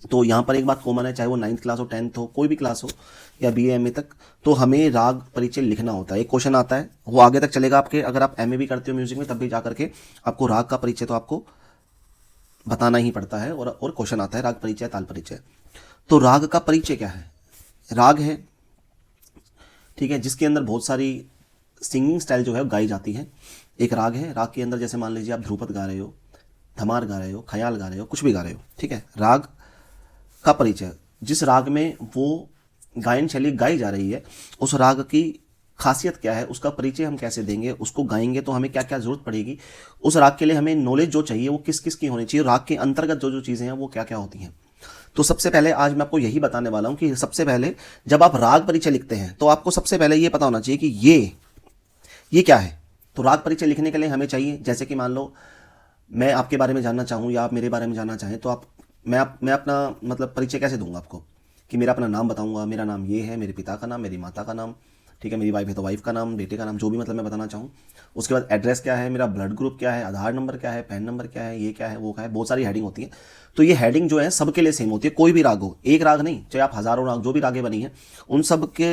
तो यहाँ पर एक बात कॉमन है, चाहे वो 9th क्लास हो, 10th हो, कोई भी क्लास हो या BA MA तक, तो हमें राग परिचय लिखना होता है। एक क्वेश्चन आता है, वो आगे तक चलेगा आपके, अगर आप MA भी करते हो म्यूजिक में तब भी जा करके आपको राग का परिचय तो आपको बताना ही पड़ता है, और क्वेश्चन आता है राग परिचय, ताल परिचय। तो राग का परिचय क्या है? राग है, ठीक है, जिसके अंदर बहुत सारी सिंगिंग स्टाइल जो है वो गाई जाती है। एक राग है, राग के अंदर जैसे मान लीजिए आप ध्रुपद गा रहे हो, धमार गा रहे हो, ख्याल गा रहे हो, कुछ भी गा रहे हो, ठीक है। राग का परिचय, जिस राग में वो गायन शैली गाई जा रही है, उस राग की खासियत क्या है, उसका परिचय हम कैसे देंगे, उसको गाएंगे तो हमें क्या क्या जरूरत पड़ेगी, उस राग के लिए हमें नॉलेज जो चाहिए वो किस किस की होनी चाहिए, राग के अंतर्गत जो जो चीज़ें हैं वो क्या क्या होती हैं। तो सबसे पहले आज मैं आपको यही बताने वाला हूं कि सबसे पहले जब आप राग परिचय लिखते हैं तो आपको सबसे पहले ये पता होना चाहिए कि ये क्या है। तो राग परिचय लिखने के लिए हमें चाहिए, जैसे कि मान लो मैं आपके बारे में जानना चाहूँ या आप मेरे बारे में जानना चाहें, तो मैं अपना मतलब परिचय कैसे दूंगा आपको, कि मेरा अपना नाम बताऊंगा, मेरा नाम ये है, मेरे पिता का नाम, मेरी माता का नाम, ठीक है, मेरी वाइफ है तो वाइफ का नाम, बेटे का नाम, जो भी मतलब मैं बताना चाहूँ। उसके बाद एड्रेस क्या है, मेरा ब्लड ग्रुप क्या है, आधार नंबर क्या है, पैन नंबर क्या है, ये क्या है, वो क्या है, बहुत सारी हेडिंग होती है। तो ये हेडिंग जो है सबके लिए सेम होती है, कोई भी राग हो, एक राग नहीं, चाहे आप हज़ारों राग जो भी रागें बनी हैं उन सब के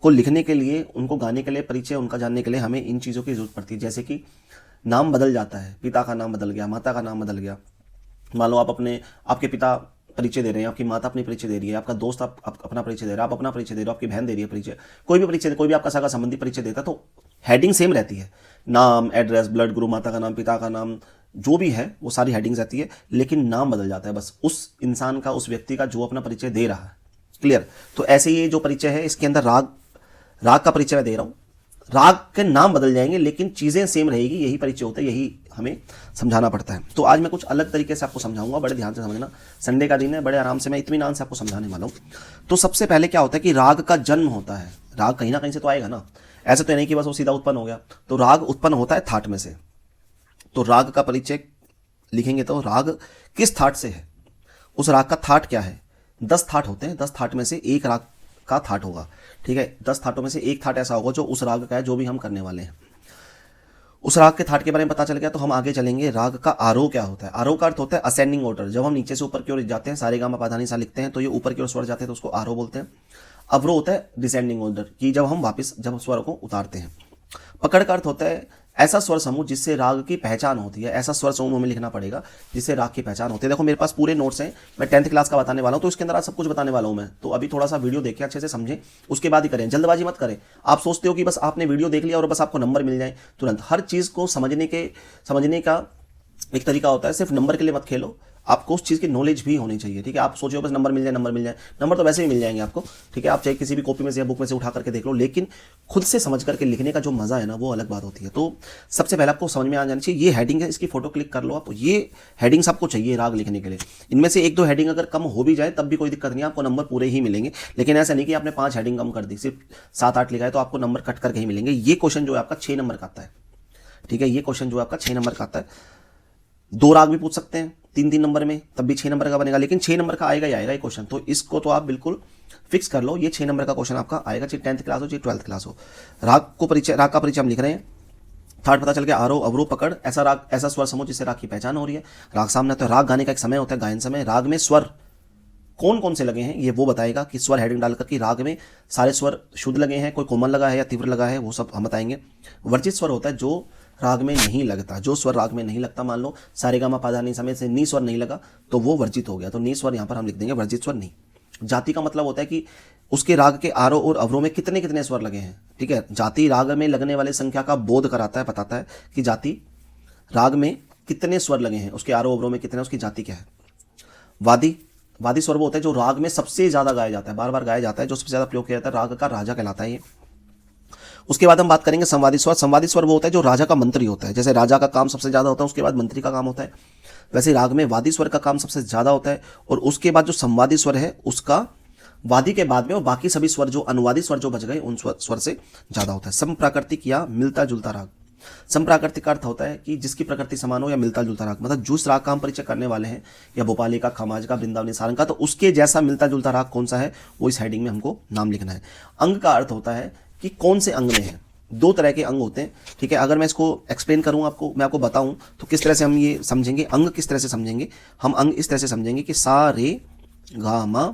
को लिखने के लिए, उनको गाने के लिए, परिचय उनका जानने के लिए हमें इन चीज़ों की जरूरत पड़ती है। जैसे कि नाम बदल जाता है, पिता का नाम बदल गया, माता का नाम बदल गया, मान लो आप आपके पिता परिचय दे रहे हैं, आपकी माता अपनी परिचय दे रही है, आपका दोस्त आप अपना परिचय दे रहा है, आप अपना परिचय दे रहे हो, आपकी बहन दे रही है परिचय, कोई भी परिचय, कोई भी आपका सगा संबंधी परिचय देता है, तो हेडिंग सेम रहती है, नाम, एड्रेस, ब्लड ग्रुप, माता का नाम, पिता का नाम, जो भी है वो सारी हेडिंग्स रहती है, लेकिन नाम बदल जाता है बस उस इंसान का, उस व्यक्ति का जो अपना परिचय दे रहा है। क्लियर? तो ऐसे ये जो परिचय है इसके अंदर राग का परिचय मैं दे रहा हूँ, राग के नाम बदल जाएंगे लेकिन चीज़ें सेम रहेगी, यही परिचय होता है, यही हमें समझाना पड़ता है। तो आज मैं कुछ अलग तरीके से आपको समझाऊंगा, बड़े ध्यान से समझना, संडे का दिन है, बड़े आराम से मैं इत्मीनान से आपको समझाने वाला हूँ। तो सबसे पहले क्या होता है कि राग का जन्म होता है, राग कहीं ना कहीं से तो आएगा ना, ऐसा तो नहीं कि बस वो सीधा उत्पन्न हो गया। तो राग उत्पन्न होता है थाट में से। तो राग का परिचय लिखेंगे तो राग किस थाट से है, उस राग का थाट क्या है। 10 थाट होते हैं, 10 थाट में से एक राग का थाट होगा, ठीक है। 10 थाटों में से एक थाट ऐसा होगा जो उस राग का है, जो भी हम करने वाले हैं। उस राग के थाट के बारे में पता चल गया तो हम आगे चलेंगे। राग का आरोह क्या होता है? आरोह का अर्थ होता है असेंडिंग ऑर्डर, जब हम नीचे से ऊपर की ओर जाते हैं, सारे गामा पा धा नी सा लिखते हैं तो ये ऊपर की ओर स्वर जाते हैं तो उसको आरोह बोलते हैं। अवरोह होता है डिसेंडिंग ऑर्डर, कि जब हम वापस जब स्वर को उतारते हैं। पकड़ का अर्थ होता है ऐसा स्वर समूह जिससे राग की पहचान होती है, ऐसा स्वर समूह हमें लिखना पड़ेगा जिससे राग की पहचान होती है। देखो मेरे पास पूरे नोट्स हैं, मैं 10th क्लास का बताने वाला हूं, तो इसके अंदर आज सब कुछ बताने वाला हूं मैं। तो अभी थोड़ा सा वीडियो देखें, अच्छे से समझें, उसके बाद ही करें, जल्दबाजी मत करें। आप सोचते हो कि बस आपने वीडियो देख लिया और बस आपको नंबर मिल जाए तुरंत। हर चीज को समझने का एक तरीका होता है, सिर्फ नंबर के लिए मत खेलो, आपको उस चीज़ की नॉलेज भी होनी चाहिए, ठीक है। आप सोचो बस नंबर मिल जाए, नंबर मिल जाए, नंबर तो वैसे ही मिल जाएंगे आपको, ठीक है। आप चाहे किसी भी कॉपी में से या बुक में से उठा करके देख लो, लेकिन खुद से समझ करके लिखने का जो मजा है ना, वो अलग बात होती है। तो सबसे पहले आपको समझ में आ जानी चाहिए, ये हेडिंग है, इसकी फोटो क्लिक कर लो आप, ये हेडिंग्स आपको चाहिए राग लिखने के लिए। इनमें से 1-2 हेडिंग अगर कम हो भी जाए तब भी कोई दिक्कत नहीं है, आपको नंबर पूरे ही मिलेंगे। लेकिन ऐसा नहीं कि आपने 5 हेडिंग कम कर दी, सिर्फ 7-8 लिखा है तो आपको नंबर कट करके ही मिलेंगे। ये क्वेश्चन जो है आपका 6 नंबर का आता है, ठीक है। ये क्वेश्चन जो है आपका 6 नंबर का आता है। 2 राग भी पूछ सकते हैं 3-3 नंबर में, तब भी 6 नंबर का बनेगा, लेकिन 6 नंबर का आएगा ही आएगा ये क्वेश्चन। तो इसको तो आप बिल्कुल फिक्स कर लो, ये 6 नंबर का क्वेश्चन आपका आएगा, चाहे 10th क्लास हो चाहे 12th क्लास हो। राग का परिचय हम लिख रहे हैं, थाट पता चल गया, आरोह अवरोह पकड़, ऐसा राग, ऐसा स्वर समूह जिससे राग की पहचान हो रही है। राग सामने आता है, राग गाने का एक समय होता है, गायन समय। राग में स्वर कौन कौन से लगे हैं ये वो बताएगा, कि स्वर हेडिंग डालकर कि राग में सारे स्वर शुद्ध लगे हैं, कोई कोमल लगा है या तीव्र लगा है, वो सब हम बताएंगे। वर्जित स्वर होता है जो राग में नहीं लगता, जो स्वर राग में नहीं लगता, मान लो सारेगामा पाधा नी समय से नी स्वर नहीं लगा तो वो वर्जित हो गया, तो नी स्वर यहाँ पर हम लिख देंगे, वर्जित स्वर नहीं। जाति का मतलब होता है कि उसके राग के आरोह और अवरोह में कितने कितने स्वर लगे हैं, ठीक है। जाति राग में लगने वाली संख्या का बोध कराता है, बताता है कि जाति राग में कितने स्वर लगे हैं, उसके आरोह अवरोह में कितने, उसकी जाति क्या है। वादी स्वर वो होता है जो राग में सबसे ज्यादा गाया जाता है, बार बार गाया जाता है, जो सबसे ज्यादा प्रयोग किया जाता है, राग का राजा कहलाता है ये। उसके बाद हम बात करेंगे संवादी स्वर। संवादी स्वर वो होता है जो राजा का मंत्री होता है, जैसे राजा का काम सबसे ज्यादा होता है, उसके बाद मंत्री का काम होता है, वैसे राग में वादी स्वर का काम सबसे ज्यादा होता है, और उसके बाद जो संवादी स्वर है उसका वादी के बाद में और बाकी सभी स्वर जो अनुवादी स्वर जो बच गए उन स्वर से ज्यादा होता है। समप्राकृतिक या मिलता जुलता राग। समप्राकृतिक का अर्थ होता है कि जिसकी प्रकृति समान हो या मिलता जुलता राग, मतलब जिस राग का हम परिचय करने वाले हैं, या भोपाली का, खमाज का, वृंदावनी, सारंग का, तो उसके जैसा मिलता जुलता राग कौन सा है वो इस हेडिंग में हमको नाम लिखना है। अंग का अर्थ होता है कि कौन से अंग में है। 2 तरह के अंग होते हैं, ठीक है। अगर मैं इसको एक्सप्लेन करूं आपको, मैं आपको बताऊं तो किस तरह से हम ये समझेंगे, अंग किस तरह से समझेंगे हम। अंग इस तरह से समझेंगे कि सा रे गा मा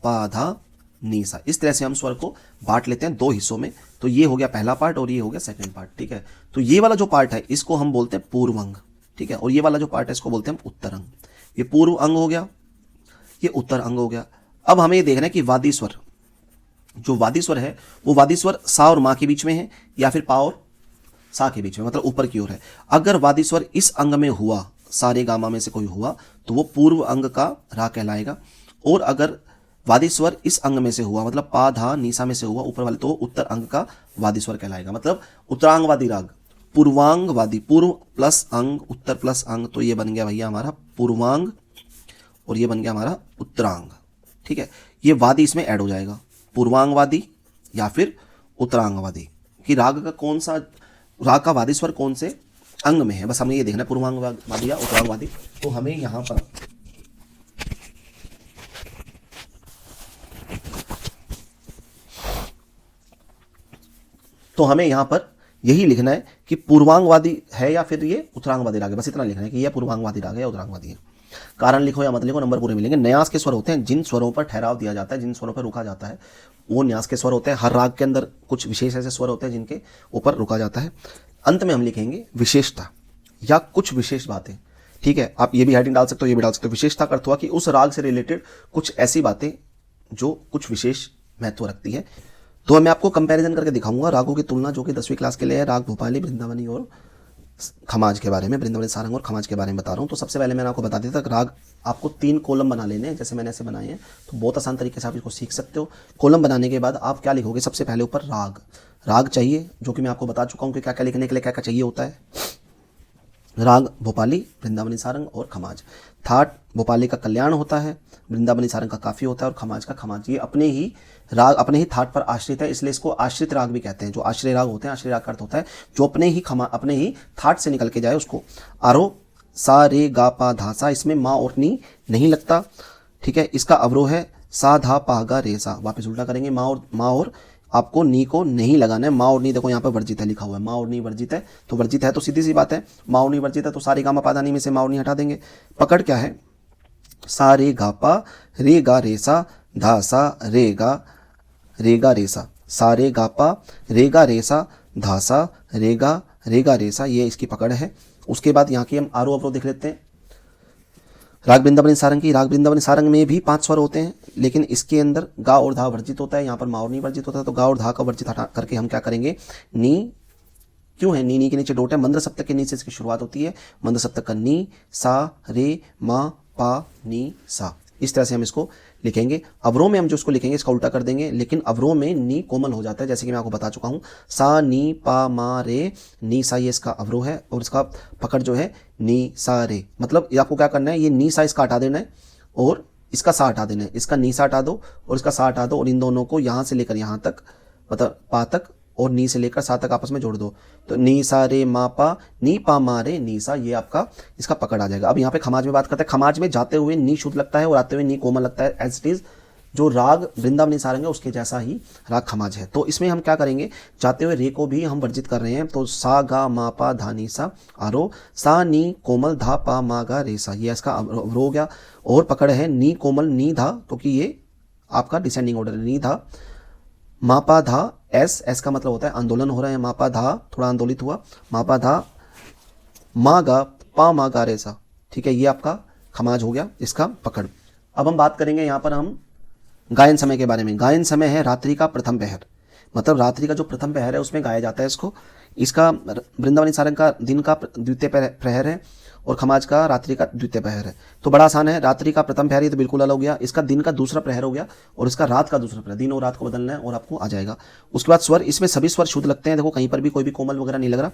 पा धा नी सा। इस तरह से हम स्वर को बांट लेते हैं दो हिस्सों में। तो ये हो गया पहला पार्ट और ये हो गया सेकंड पार्ट, ठीक है। तो ये वाला जो पार्ट है इसको हम बोलते हैं पूर्व अंग, ठीक है, और ये वाला जो पार्ट है इसको बोलते हैं हम उत्तर अंग। ये पूर्व अंग हो गया, ये उत्तर अंग हो गया। अब हमें ये देखना है कि वादी स्वर, जो वादी स्वर है वो वादी स्वर सा और मा के बीच में है या फिर पा और सा के बीच में, मतलब ऊपर की ओर है। अगर वादी स्वर इस अंग में हुआ, सारे गामा में से कोई हुआ, तो वो पूर्व अंग का राग कहलाएगा। और अगर वादी स्वर इस अंग में से हुआ, मतलब पा धा नीसा में से हुआ ऊपर वाले, तो उत्तर अंग का वादी स्वर कहलाएगा। मतलब उत्तरांगवादी राग, पूर्वांगवादी, पूर्व प्लस अंग उत्तर प्लस अंग, तो ये बन गया भैया हमारा पूर्वांग और ये बन गया हमारा उत्तरांग, ठीक है। ये वादी इसमें ऐड हो जाएगा, पूर्वांगवादी या फिर उत्तरांगवादी, कि राग का कौन सा, राग का वादी स्वर कौन से अंग में है, बस हमें ये देखना है, पूर्वांगवादी या उत्तरांगवादी। तो हमें यहां पर यही लिखना है कि पूर्वांगवादी है या फिर ये उत्तरांगवादी राग है, बस इतना लिखना है कि ये पूर्वांगवादी राग है या उत्तरांगवादी है। कारण लिखो या मत लिखो, नंबर पूरे मिलेंगे। न्यास के स्वर होते हैं जिन स्वरों पर ठहराव दिया जाता है, जिन स्वरों पर रुका जाता है, वो न्यास के स्वर होते हैं। हर राग के अंदर कुछ विशेष ऐसे स्वर होते हैं जिनके ऊपर रुका जाता है। अंत में हम लिखेंगे विशेषता या कुछ विशेष बातें, ठीक है। आप ये भी हेडिंग डाल सकते हो, ये भी डाल सकते हो। विशेषता का अर्थ हुआ कि उस राग से रिलेटेड कुछ ऐसी बातें जो कुछ विशेष महत्व रखती है। तो मैं आपको कंपैरिजन करके दिखाऊंगा रागों की तुलना, जो कि 10वीं क्लास के लिए है, राग भोपाली, वृंदावनी और खमाज के बारे में, वृंदावनी सारंग और खमाज के बारे में बता रहा हूँ। तो सबसे पहले मैंने आपको बता दिया था राग आपको 3 कॉलम बना लेने हैं, जैसे मैंने ऐसे बनाए हैं। तो बहुत आसान तरीके से आप इसको सीख सकते हो। कॉलम बनाने के बाद आप क्या लिखोगे, सबसे पहले ऊपर राग, राग चाहिए, जो कि मैं आपको बता चुका हूँ कि क्या क्या लिखने के लिए क्या क्या चाहिए होता है। राग भोपाली, वृंदावनी सारंग और खमाज। थाट भोपाली का कल्याण होता है, वृंदावनी सारंग का काफी होता है, और खमाज का खमाज। ये अपने ही राग, अपने ही थाट पर आश्रित है, इसलिए इसको आश्रित राग भी कहते हैं। जो आश्रय राग होते हैं, आश्रय राग का अर्थ होता है जो अपने ही थाट से निकल के जाए उसको। आरोह सा रे गा पा धा सा, इसमें माँ और नी नहीं लगता, ठीक है। इसका अवरोह है सा धा पा गा रे सा। वापस उल्टा करेंगे, माँ और आपको नी को नहीं लगाना है। माँ और नी देखो यहाँ पर वर्जित है, लिखा हुआ है माँ और नी वर्जित है, तो वर्जित है तो सीधी सी बात है, माँ और नी वर्जित है तो सारे गामा पादानी में से माँ और नी हटा देंगे। पकड़ क्या है, सा रे गा पा रे गा रे सा धा सा रे गा रे सा, सा रे गा पा रे गा रे सा धा सा रे गा रे सा, ये इसकी पकड़ है। उसके बाद यहाँ की हम आरोह अवरोह देख लेते हैं। राग वृंदावनी सारंग की, राग वृंदावनी सारंग में भी 5 स्वर होते हैं, लेकिन इसके अंदर गा और धा वर्जित होता है, यहाँ पर मा और नी वर्जित होता है। तो गा और धा का वर्जित हटा करके हम क्या करेंगे, नी क्यों है, नी के नीचे डोट है, मंद्र सप्तक के नी से इसकी शुरुआत होती है। मंद्र सप्तक का नी सा रे मा पा नी सा, इस तरह से हम इसको लिखेंगे। अवरोह में हम जो इसको लिखेंगे इसका उल्टा कर देंगे, लेकिन अवरोह में नी कोमल हो जाता है, जैसे कि मैं आपको बता चुका हूं। सा नी पा मा रे नी सा, ये इसका अवरोह है, और इसका पकड़ जो है नी सा रे। मतलब ये आपको क्या करना है, ये नी सा इसका हटा देना है और इसका सा हटा देना है। इसका नी सा हटा दो और इसका सा हटा दो, और इन दोनों को यहां से लेकर यहां तक, मतलब पा तक और नी से लेकर सा तक आपस में जोड़ दो। तो नी सा रे मा पा नी पा मा रे नी सा, ये आपका इसका पकड़ आ जाएगा। अब यहाँ पे खमाज में बात करते हैं। खमाज में जाते हुए नी शुद्ध लगता है और आते हुए नी कोमल लगता है, एज इट इज जो राग वृंदावनी सारंग है उसके जैसा ही राग खमाज है। तो इसमें हम क्या करेंगे, जाते हुए रे को भी हम वर्जित कर रहे हैं। तो सा गा मा पा धा नी सा, आरोह सा नी कोमल धा पा मा गा रे सा, ये इसका अवरोह हो गया। और पकड़ है नी कोमल नी धा, क्योंकि ये आपका डिसेंडिंग ऑर्डर है। नी धा मापा धा, एस का मतलब होता है आंदोलन हो रहा है, मापा धा थोड़ा आंदोलित हुआ, मापा धा मा गा पा मा गा रे सा, ठीक है। ये आपका खमाज हो गया, इसका पकड़। अब हम बात करेंगे यहाँ पर हम गायन समय के बारे में। गायन समय है रात्रि का प्रथम पहर, मतलब रात्रि का जो प्रथम पहर है उसमें गाया जाता है इसको। इसका वृंदावनी सारंग का दिन का द्वितीय प्रहर है और खमाज का रात्रि का द्वितीय प्रहर है। तो बड़ा आसान है, रात्रि का प्रथम प्रहर ये तो बिल्कुल अलग हो गया, इसका दिन का दूसरा प्रहर हो गया, और इसका रात का दूसरा प्रहर। दिन और रात को बदलना है और आपको आ जाएगा। उसके बाद स्वर, इसमें सभी स्वर शुद्ध लगते हैं, देखो कहीं पर भी कोई भी कोमल वगैरह नहीं लग रहा।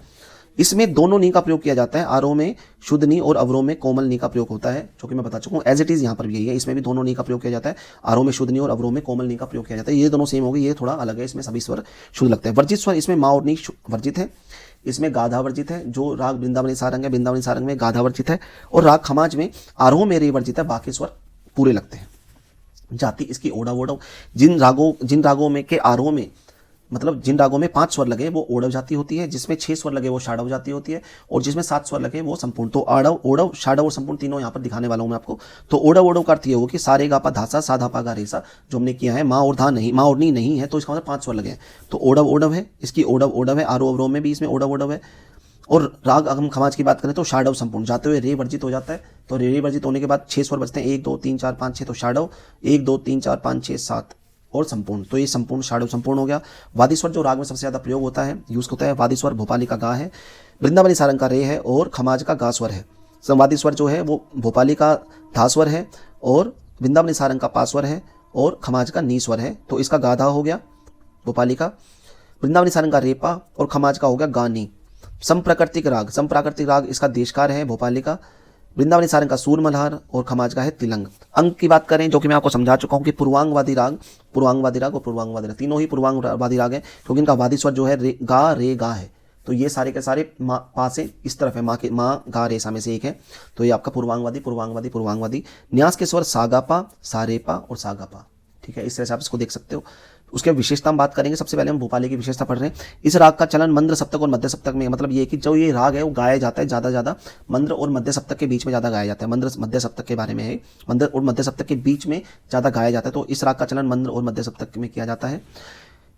इसमें दोनों नी का प्रयोग किया जाता है, आरोह में शुद्ध नी और अवरोह में कोमल नी का प्रयोग होता है, जो कि मैं बता चुका हूँ। एज इट इज यहाँ पर भी यही है, इसमें भी दोनों नी का प्रयोग किया जाता है, आरोह में शुद्ध नी और अवरोह में कोमल नी का प्रयोग किया जाता है। ये दोनों सेम हो गए, ये थोड़ा अलग है, इसमें सभी स्वर शुद्ध लगते हैं। वर्जित स्वर, इसमें मा और नी वर्जित है, इसमें गाधा वर्जित है। जो राग वृंदावनी सारंग है, वृंदावनी सारंग में गाधा वर्जित है, और राग खमाज में आरोह में रे वर्जित है, बाकी स्वर पूरे लगते हैं। जाति इसकी ओढ़ा वोढ़ा, जिन रागों में के आरोह में मतलब जिन रागों में 5 स्वर लगे वो ओढ़व जाति होती है, जिसमें 6 स्वर लगे वो षाढ़व जाति होती है, और जिसमें 7 स्वर लगे वो संपूर्ण। तो आड़व, ओढ़व, षाढ़व और संपूर्ण तीनों यहाँ पर दिखाने वाला हूँ मैं आपको। तो ओढ़व, ओढ़व का अर्थ ये हो कि सारे गा पा धासा सा धा पा गा रे सा, जो हमने किया है। माँ और धा नहीं, माँ और नी नहीं है, तो इसका मतलब 5 स्वर लगे हैं। तो ओढ़व ओढ़व है, इसकी ओढ़व ओढ़व है, आरोह अवरोह में भी इसमें ओढ़व ओढ़व है। और राग अगर हम खमाज की बात करें तो षाढ़व संपूर्ण, जाते हुए रे वर्जित हो जाता है। तो रे वर्जित होने के बाद 6 स्वर बचते हैं, 1 2 3 4 5 6। तो षाढ़व 1 2 3 4 5 6 7 और संपूर्ण। तो ये संपूर्ण षाढ़व संपूर्ण हो गया। वादी स्वर जो राग में सबसे ज्यादा प्रयोग होता है, यूज होता है, वादी स्वर भोपाली का गा है, वृंदावनी सारंग का रे है, और खमाज का गा स्वर है। संवादी स्वर जो है वो भोपाली का धा स्वर है, और वृंदावनी सारंग का पा स्वर है, और खमाज का नी स्वर है। तो इसका गाधा हो गया भोपाली का, वृंदावनी सारंग का रेपा, और खमाज का हो गया गानी। संप्राकृतिक राग, संप्राकृतिक राग इसका देशकार है भोपाली का, वृंदावनी सारंग का सूर मल्हार, और खमाज का है तिलंग। अंक की बात करें जो कि मैं आपको समझा चुका हूं कि पूर्वांगवादी राग और पूर्वांगवादी राग तीनों ही पूर्वांगवादी राग है, क्योंकि इनका वादी स्वर जो है रे गा है। तो ये सारे के सारे पा से इस तरफ है, माँ गा रेसा में से एक है। तो ये आपका पूर्वांगवादी। न्यास के स्वर सागापा, सारेपा और सागापा। ठीक है, इस तरह से आप इसको देख सकते हो। उसके विशेषता हम बात करेंगे। सबसे पहले हम भोपाली की विशेषता पढ़ रहे हैं। इस राग का चलन मंद्र सप्तक और मध्य सप्तक में, मतलब ये कि जो ये राग है वो गाया जाता है ज्यादा मंद्र और मध्य सप्तक के बीच में ज्यादा गाया जाता है। मंद्र मध्य सप्तक के बारे में है, मंद्र और मध्य सप्तक के बीच में ज्यादा गाया जाता है। तो इस राग का चलन मंद्र और मध्य सप्तक में किया जाता है।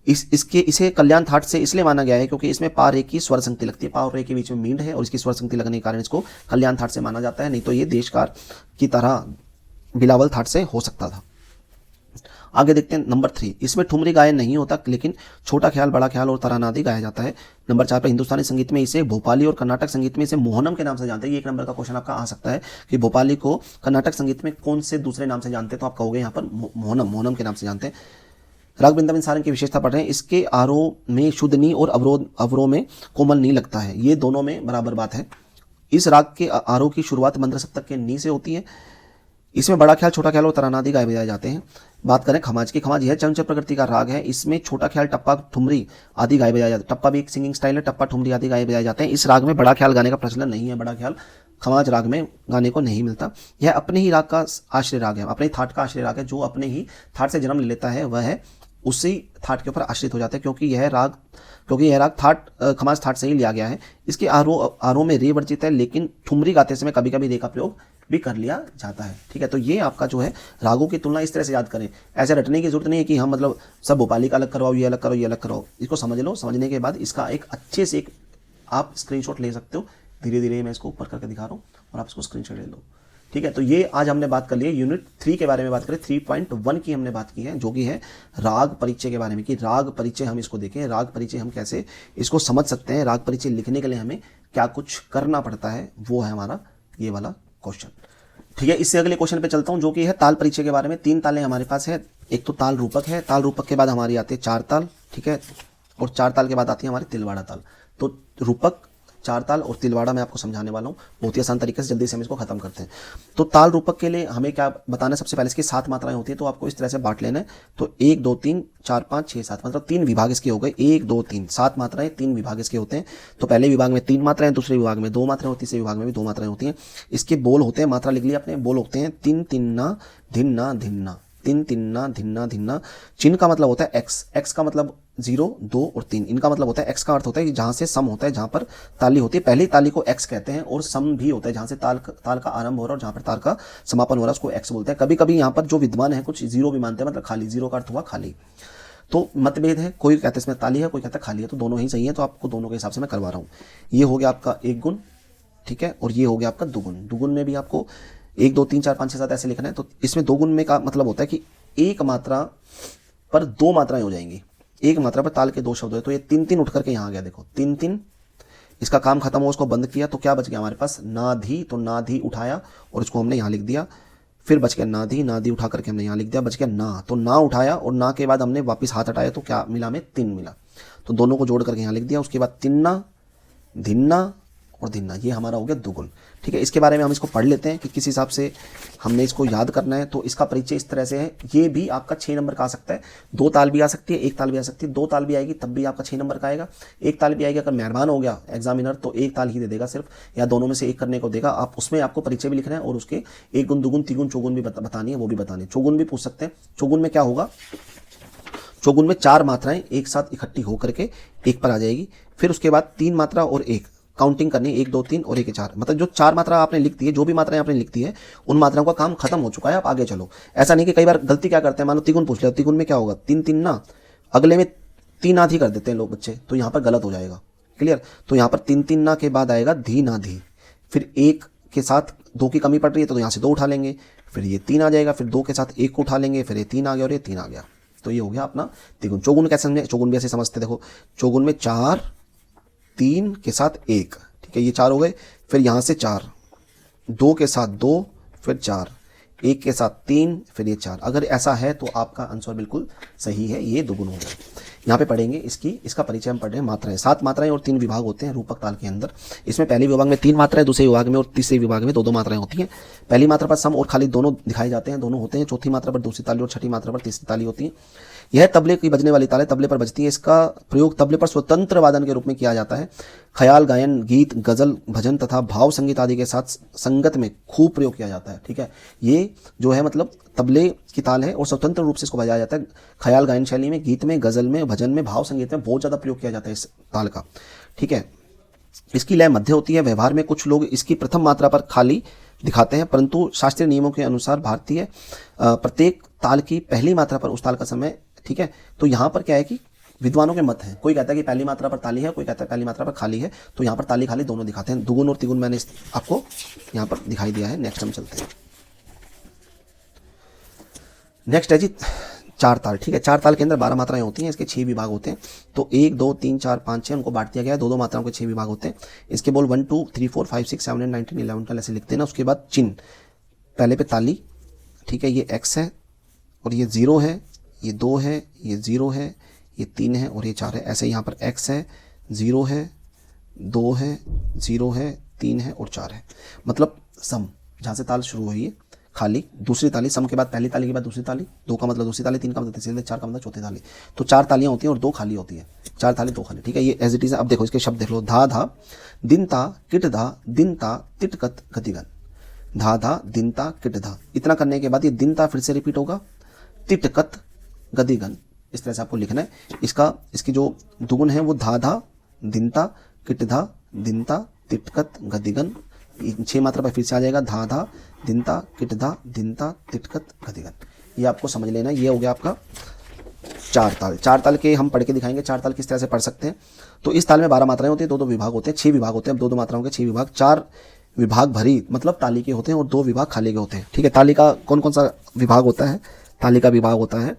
इसे कल्याण थाट से इसलिए माना गया है क्योंकि इसमें पा रे की स्वर संगति लगती है। पा और रे के बीच में मींड है और इसकी स्वर संगति लगने के कारण इसको कल्याण थाट से माना जाता है, नहीं तो ये देशकार की तरह बिलावल थाट से हो सकता था। आगे देखते हैं नंबर 3। इसमें ठुमरी गायन नहीं होता, लेकिन छोटा ख्याल, बड़ा ख्याल और तराना आदि गाया जाता है। नंबर 4 पर हिंदुस्तानी संगीत में इसे, भोपाली और कर्नाटक संगीत में इसे मोहनम के नाम से जानते हैं। ये 1 नंबर का क्वेश्चन आपका आ सकता है कि भोपाली को कर्नाटक संगीत में कौन से दूसरे नाम से जानते हैं, तो आप कहोगे यहाँ पर मोहनम के नाम से जानते हैं। राग वृंदावन सारंग की विशेषता पढ़ रहे हैं। इसके आरोह में शुद्ध नी और अवरोह में कोमल नी लगता है। ये दोनों में बराबर बात है। इस राग के आरोह की शुरुआत मंद्र सप्तक के नी से होती है। इसमें बड़ा ख्याल, छोटा ख्याल और तराना आदि गाए बजाए जाते हैं। बात करें खमाज की, खमाज यह चंचल प्रकृति का राग है। इसमें छोटा ख्याल, टप्पा, ठुमरी आदि गाए बजाए जाते हैं। टप्पा भी एक सिंगिंग स्टाइल है, टप्पा, ठुमरी आदि गाए बजाए जाते हैं। इस राग में बड़ा ख्याल गाने का प्रचलन नहीं है। बड़ा ख्याल खमाज राग में गाने को नहीं मिलता। यह अपने ही राग का आश्रय राग है, अपने थाट का आश्रय राग है। जो अपने ही थाट से जन्म ले लेता है वह है उसी थाट के ऊपर आश्रित हो जाता है, क्योंकि यह राग थाट खमाज थाट से ही लिया गया है। इसके आरोह में रे वर्जित है, लेकिन ठुमरी गाते समय कभी कभी रे का प्रयोग भी कर लिया जाता है। ठीक है, तो ये आपका जो है रागों की तुलना इस तरह से याद करें। ऐसे रटने की जरूरत नहीं है कि हम मतलब सब भोपाली का अलग करवाओ, ये अलग करो, ये अलग करो। इसको समझ लो, समझने के बाद इसका एक अच्छे से आप स्क्रीनशॉट ले सकते हो। धीरे धीरे मैं इसको ऊपर करके दिखा रहा हूँ और आप इसको स्क्रीनशॉट ले लो। ठीक है, तो ये आज हमने बात कर ली है यूनिट 3 के बारे में बात करें। 3.1 की हमने बात की है, जो कि है राग परिचय के बारे में, कि राग परिचय हम इसको देखें। राग परिचय हम कैसे इसको समझ सकते हैं, राग परिचय लिखने के लिए हमें क्या कुछ करना पड़ता है, वो है हमारा ये वाला क्वेश्चन। ठीक है, इससे अगले क्वेश्चन पे चलता हूं, जो कि है ताल परिचय के बारे में। 3 तालें हमारे पास है। एक तो ताल रूपक है, ताल रूपक के बाद हमारी आती है 4 ताल। ठीक है, और 4 ताल के बाद आती है हमारी तिलवाड़ा ताल। तो रूपक, 4 ताल और तिलवाड़ा मैं आपको समझाने वाला हूँ बहुत ही आसान तरीके से। जल्दी से हम इसको खत्म करते हैं। तो ताल रूपक के लिए हमें क्या बताना है, सबसे पहले इसकी 7 मात्राएं होती है, तो आपको इस तरह से बांट लेना है। तो 1 2 3 4 5 6 7, मतलब 3 विभाग इसके हो गए। 1 2 3 7 मात्राएं 3 विभाग इसके होते हैं। तो पहले विभाग में 3 मात्राएं, दूसरे विभाग में 2 मात्राएं और तीसरे विभाग में भी 2 मात्राएं होती हैं। इसके बोल होते हैं, मात्रा लिख लिया अपने, बोल होते हैं तिन तिन्ना धिन्ना धिन्ना, तिन तिन्ना धिन्ना धिन्ना। चिन्ह का मतलब होता है एक्स, एक्स का मतलब 0 2 और 3। इनका मतलब होता है, एक्स का अर्थ होता है कि जहां से सम होता है, जहां पर ताली होती है, पहली ताली को एक्स कहते हैं। और सम भी होता है जहां से ताल का आरंभ हो रहा है और जहां पर ताल का समापन हो रहा है, उसको एक्स बोलते हैं। कभी कभी यहाँ पर जो विद्वान है कुछ 0 भी मानते हैं, मतलब खाली, 0 का अर्थ हुआ खाली। तो मतभेद है, कोई कहता है इसमें ताली है, कोई कहता है खाली है, तो दोनों ही सही है। तो आपको दोनों के हिसाब से मैं करवा रहा हूँ। ये हो गया आपका 1 गुण, ठीक है, और ये हो गया आपका 2 गुण। 2 गुण में भी आपको 1 2 3 4 5 6 7 ऐसे लिखना है। तो इसमें 2 गुण में का मतलब होता है कि एक मात्रा पर 2 मात्राएं हो जाएंगी। एक मात्रा पर ताल के 2 शब्द है, तो ये 3 3 उठ करके यहाँ आ गया। देखो 3 3, इसका काम खत्म हो, उसको बंद किया, तो क्या बच गया हमारे पास, नाधी। तो नाधी उठाया और इसको हमने यहाँ लिख दिया। फिर बच गया नाधी, नाधी उठा करके हमने यहाँ लिख दिया, बच गया ना। तो ना उठाया और ना के बाद हमने वापस हाथ हटाया, तो क्या मिला हमें, 3 मिला। तो दोनों को जोड़ करके यहाँ लिख दिया। उसके बाद तिन्ना, धिन्ना और धिन्ना, ये हमारा हो गया 2 गुण। ठीक है, इसके बारे में हम इसको पढ़ लेते हैं कि किस हिसाब से हमने इसको याद करना है। तो इसका परिचय इस तरह से है। ये भी आपका 6 नंबर का आ सकता है। 2 ताल भी आ सकती है, 1 ताल भी आ सकती है। 2 ताल भी आएगी तब भी आपका 6 नंबर का आएगा। 1 ताल भी आएगी, अगर मेहरबान हो गया एग्जामिनर तो 1 ताल ही दे देगा सिर्फ, या दोनों में से एक करने को देगा। आप उसमें आपको परिचय भी लिखना है और उसके 1 गुण 2 गुण 3 गुण चौगुन भी बतानी है, वो भी बतानी है। चौगुन भी पूछ सकते हैं। चौगुन में क्या होगा, चौगुन में 4 मात्राएं एक साथ इकट्ठी होकर के एक पर आ जाएगी। फिर उसके बाद 3 मात्रा और एक काउंटिंग करनी है, 1 2 3 और 1 4, मतलब जो 4 मात्रा आपने लिख दी है, जो भी मात्राएं आपने लिख दी है उन मात्राओं का काम खत्म हो चुका है, आप आगे चलो। ऐसा नहीं कि कई बार गलती क्या करते हैं, मानो तिगुन पूछ लिया, तिगुन में क्या होगा, 3 3 ना, अगले में 3 आधी कर देते हैं लोग बच्चे, तो यहाँ पर गलत हो जाएगा। क्लियर? तो यहाँ पर 3 3 ना के बाद आएगा धी ना धी, फिर 1 के साथ 2 की कमी पड़ रही है तो यहाँ से 2 उठा लेंगे, फिर ये 3 आ जाएगा, फिर 2 के साथ 1 को उठा लेंगे, फिर ये 3 आ गया और ये 3 आ गया। तो ये हो गया अपना तिगुन। चौगुन कैसे समझे, चौगुन भी ऐसे समझते, देखो चौगुन में 4 3 के साथ 1, ठीक है, ये 4 हो गए, फिर यहाँ से 4, 2 के साथ 2, फिर 4, 1 के साथ 3, फिर ये 4। अगर ऐसा है तो आपका आंसर बिल्कुल सही है, ये दुगुन हो गया। यहाँ पे पढ़ेंगे इसका परिचय हम पढ़ रहे हैं मात्राएं। 7 मात्राएं और 3 विभाग होते हैं रूपक ताल के अंदर। इसमें पहले विभाग में 3 मात्राएं, दूसरे विभाग में और तीसरे विभाग में 2 2 मात्राएं होती हैं। पहली मात्रा पर सम और खाली दोनों दिखाए जाते हैं, दोनों होते हैं। चौथी मात्रा पर दूसरी ताली और छठी मात्रा पर तीसरी ताली होती है। यह तबले की बजने वाली ताल है, तबले पर बजती है। इसका प्रयोग तबले पर स्वतंत्र वादन के रूप में किया जाता है। ख्याल गायन, गीत, गजल, भजन तथा भाव संगीत आदि के साथ संगत में खूब प्रयोग किया जाता है। ठीक है, ये जो है मतलब तबले की ताल है और स्वतंत्र रूप से इसको बजाया जाता है। ख्याल गायन शैली में, गीत में, गजल में, भजन में, भाव संगीत में बहुत ज़्यादा प्रयोग किया जाता है इस ताल का। ठीक है, इसकी लय मध्य होती है। व्यवहार में कुछ लोग इसकी प्रथम मात्रा पर खाली दिखाते हैं, परंतु शास्त्रीय नियमों के अनुसार भारतीय प्रत्येक ताल की पहली मात्रा पर उस ताल का समय। ठीक है, तो यहाँ पर क्या है कि विद्वानों के मत हैं। कोई कहता है कि पहली मात्रा पर ताली है, कोई कहता है पहली मात्रा पर खाली है। तो यहाँ पर ताली खाली दोनों दिखाते हैं। दुगुन और तिगुन मैंने आपको यहाँ पर दिखाई दिया है। नेक्स्ट हम चलते हैं। नेक्स्ट है जी चार ताल। ठीक है, चार ताल के अंदर 12 मात्राएं होती हैं। इसके 6 विभाग होते हैं। तो 1 2 3 4 5 6 उनको बांट दिया गया है। 2 2 मात्राओं के 6 विभाग होते हैं। इसके बोल 1 2 3 4 5 6 7 8 9 10 11 12 ऐसे लिखते हैं ना। उसके बाद चिन्ह, पहले पे ताली। ठीक है, ये x है और ये 0 है, ये 2 है, ये 0 है, ये 3 है और ये 4 है। ऐसे यहाँ पर x है, 0 है, 2 है, 0 है, 3 है और 4 है। मतलब सम, जहाँ से ताल शुरू हुई है खाली, दूसरी ताली, सम के बाद पहली ताली के बाद दूसरी ताली, 2 का मतलब दूसरी ताली, 3 का मतलब तीसरी ताली, 4 का मतलब चौथी ताली। तो 4 तालियां होती हैं और 2 खाली होती है। 4 ताली 2 खाली। ठीक है, ये एज इट इज। अब देखो इसके शब्द देख लो। धा धा दिन ता किट धा दिन ता तिटकत गतिगन। धा धा दिन ता किट धा। इतना करने के बाद ये दिन ता फिर से रिपीट होगा। तिटकत गतिगन, इस तरह से आपको लिखना है। इसकी जो दुगुन है वो धा धा दिन ता किट धा दिन ता तिटकत गतिगन। 6 मात्रा पर फिर से आ जाएगा। धा धा दिनता किटधा दिनता तिटकत गतिगन। ये आपको समझ लेना। ये हो गया आपका चार ताल। चार ताल के हम पढ़ के दिखाएंगे चार ताल किस तरह से पढ़ सकते हैं। तो इस ताल में 12 मात्राएं होती हैं, 2 2 विभाग होते हैं, 6 विभाग होते हैं। 2 2 मात्राओं के 6 विभाग, 4 विभाग भरी मतलब ताली के होते हैं और 2 विभाग खाली के होते हैं। ठीक है, ताली का कौन कौन सा विभाग होता है? ताली का विभाग होता है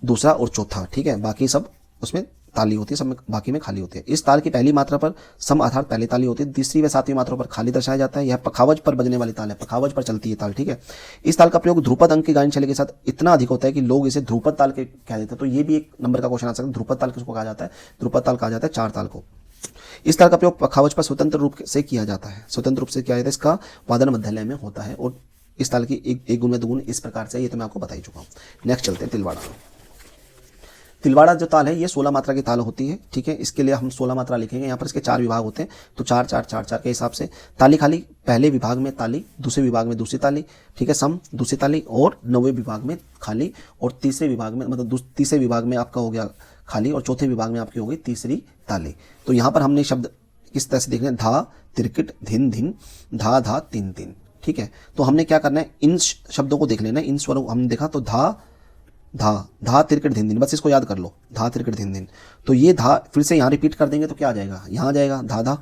दूसरा और चौथा। ठीक है, बाकी सब उसमें ताली होती है, सब में बाकी में खाली होती है। इस ताल की पहली मात्रा पर सम आधार पहली ताली होती है। तीसरी व 7वीं मात्रा पर खाली दर्शाया जाता है। यह पखावज पर बजने वाली ताल है, पखावज पर चलती है ताल। ठीक है, इस ताल का प्रयोग ध्रुपद अंक की गायन शैली के साथ इतना अधिक होता है कि लोग इसे ध्रुपद ताल के कह देते हैं। तो ये भी एक नंबर का क्वेश्चन आ सकता है। ध्रुपद ताल किसको कहा जाता है? ध्रुपद ताल कहा जाता है चार ताल को। इस ताल का प्रयोग पखावज पर स्वतंत्र रूप से किया जाता है। स्वतंत्र रूप से किया जाता है। इसका वादन मध्यलय में होता है और इस ताल की एक गुण में दुगुन इस प्रकार से, ये तो मैं आपको बता ही चुका हूँ। नेक्स्ट चलते हैं तिलवाड़ा। तिलवाड़ा जो ताल है ये 16 मात्रा की ताल होती है। ठीक है, इसके लिए हम 16 मात्रा लिखेंगे। यहाँ पर इसके 4 विभाग होते हैं। तो 4 4 4 4 के हिसाब से ताली खाली, पहले विभाग में ताली, दूसरे विभाग में दूसरी ताली। ठीक है, सम दूसरी ताली और 9वें विभाग में खाली और तीसरे विभाग में मतलब तीसरे विभाग में आपका हो गया खाली और चौथे विभाग में आपकी हो गई तीसरी ताली। तो यहाँ पर हमने शब्द किस तरह से देखना है? धा तिरकिट धिन धिन, धा धा तीन तीन। ठीक है, तो हमने क्या करना है? इन शब्दों को देख लेना है। इन स्वरों हमने देखा तो धा धा धा तिरकट धिन धिन, बस इसको याद कर लो। धा तिरकट धिन धिन। तो ये धा फिर से यहाँ रिपीट कर देंगे तो क्या आ जाएगा? यहाँ आ जाएगा धा धा।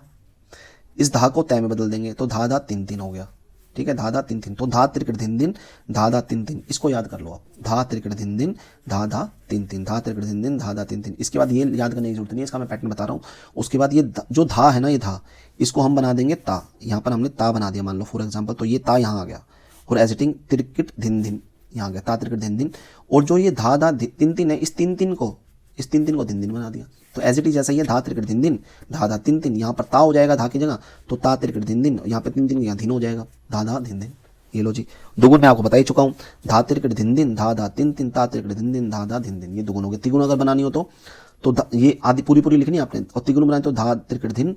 इस धा को तय में बदल देंगे तो धा धा तीन तीन हो गया। ठीक है, धा धा तीन तीन। तो धा तिरकट धिन धिन, धा धा तीन तीन, इसको याद कर लो आप। धा तिरकट धिन धिन, धा धा तीन तीन, धा तिरकट धिन धिन, धा धा तीन तीन। इसके बाद ये याद करने की जरूरत नहीं है, इसका मैं पैटर्न बता रहा हूँ। उसके बाद ये जो धा है ना, ये धा, इसको हम बना देंगे ता। यहाँ पर हमने ता बना दिया मान लो फॉर एग्जाम्पल। तो ये ता यहाँ आ गया और एजिटिंग तिरकट धिन धिन यहाँ गया, ता तिरकट धिन धिन। और जो ये धा धा तीन तीन है, इस तीन तीन को धिन धिन बना दिया। तो एज इट इज जैसा ही है, धा तिरकट धिन धिन, धा धा तीन तीन। यहाँ पर ता हो जाएगा धा की जगह, तो ता तिरकट धिन धिन। यहाँ पे तीन तीन यहाँ धिन हो जाएगा, धा धा धिन धिन। ये लो जी, दुगुन मैं आपको बता ही चुका हूँ। धा तिरकट धिन धिन, धा धा तीन तीन, ता तिरकट धिन धिन, धा धा धिन धिन। ये दुगुन हो गए। तिगुन अगर बनानी हो तो ये आदि पूरी लिखनी है आपने। और तिगुन बनाए तो धा तिरकट धिन,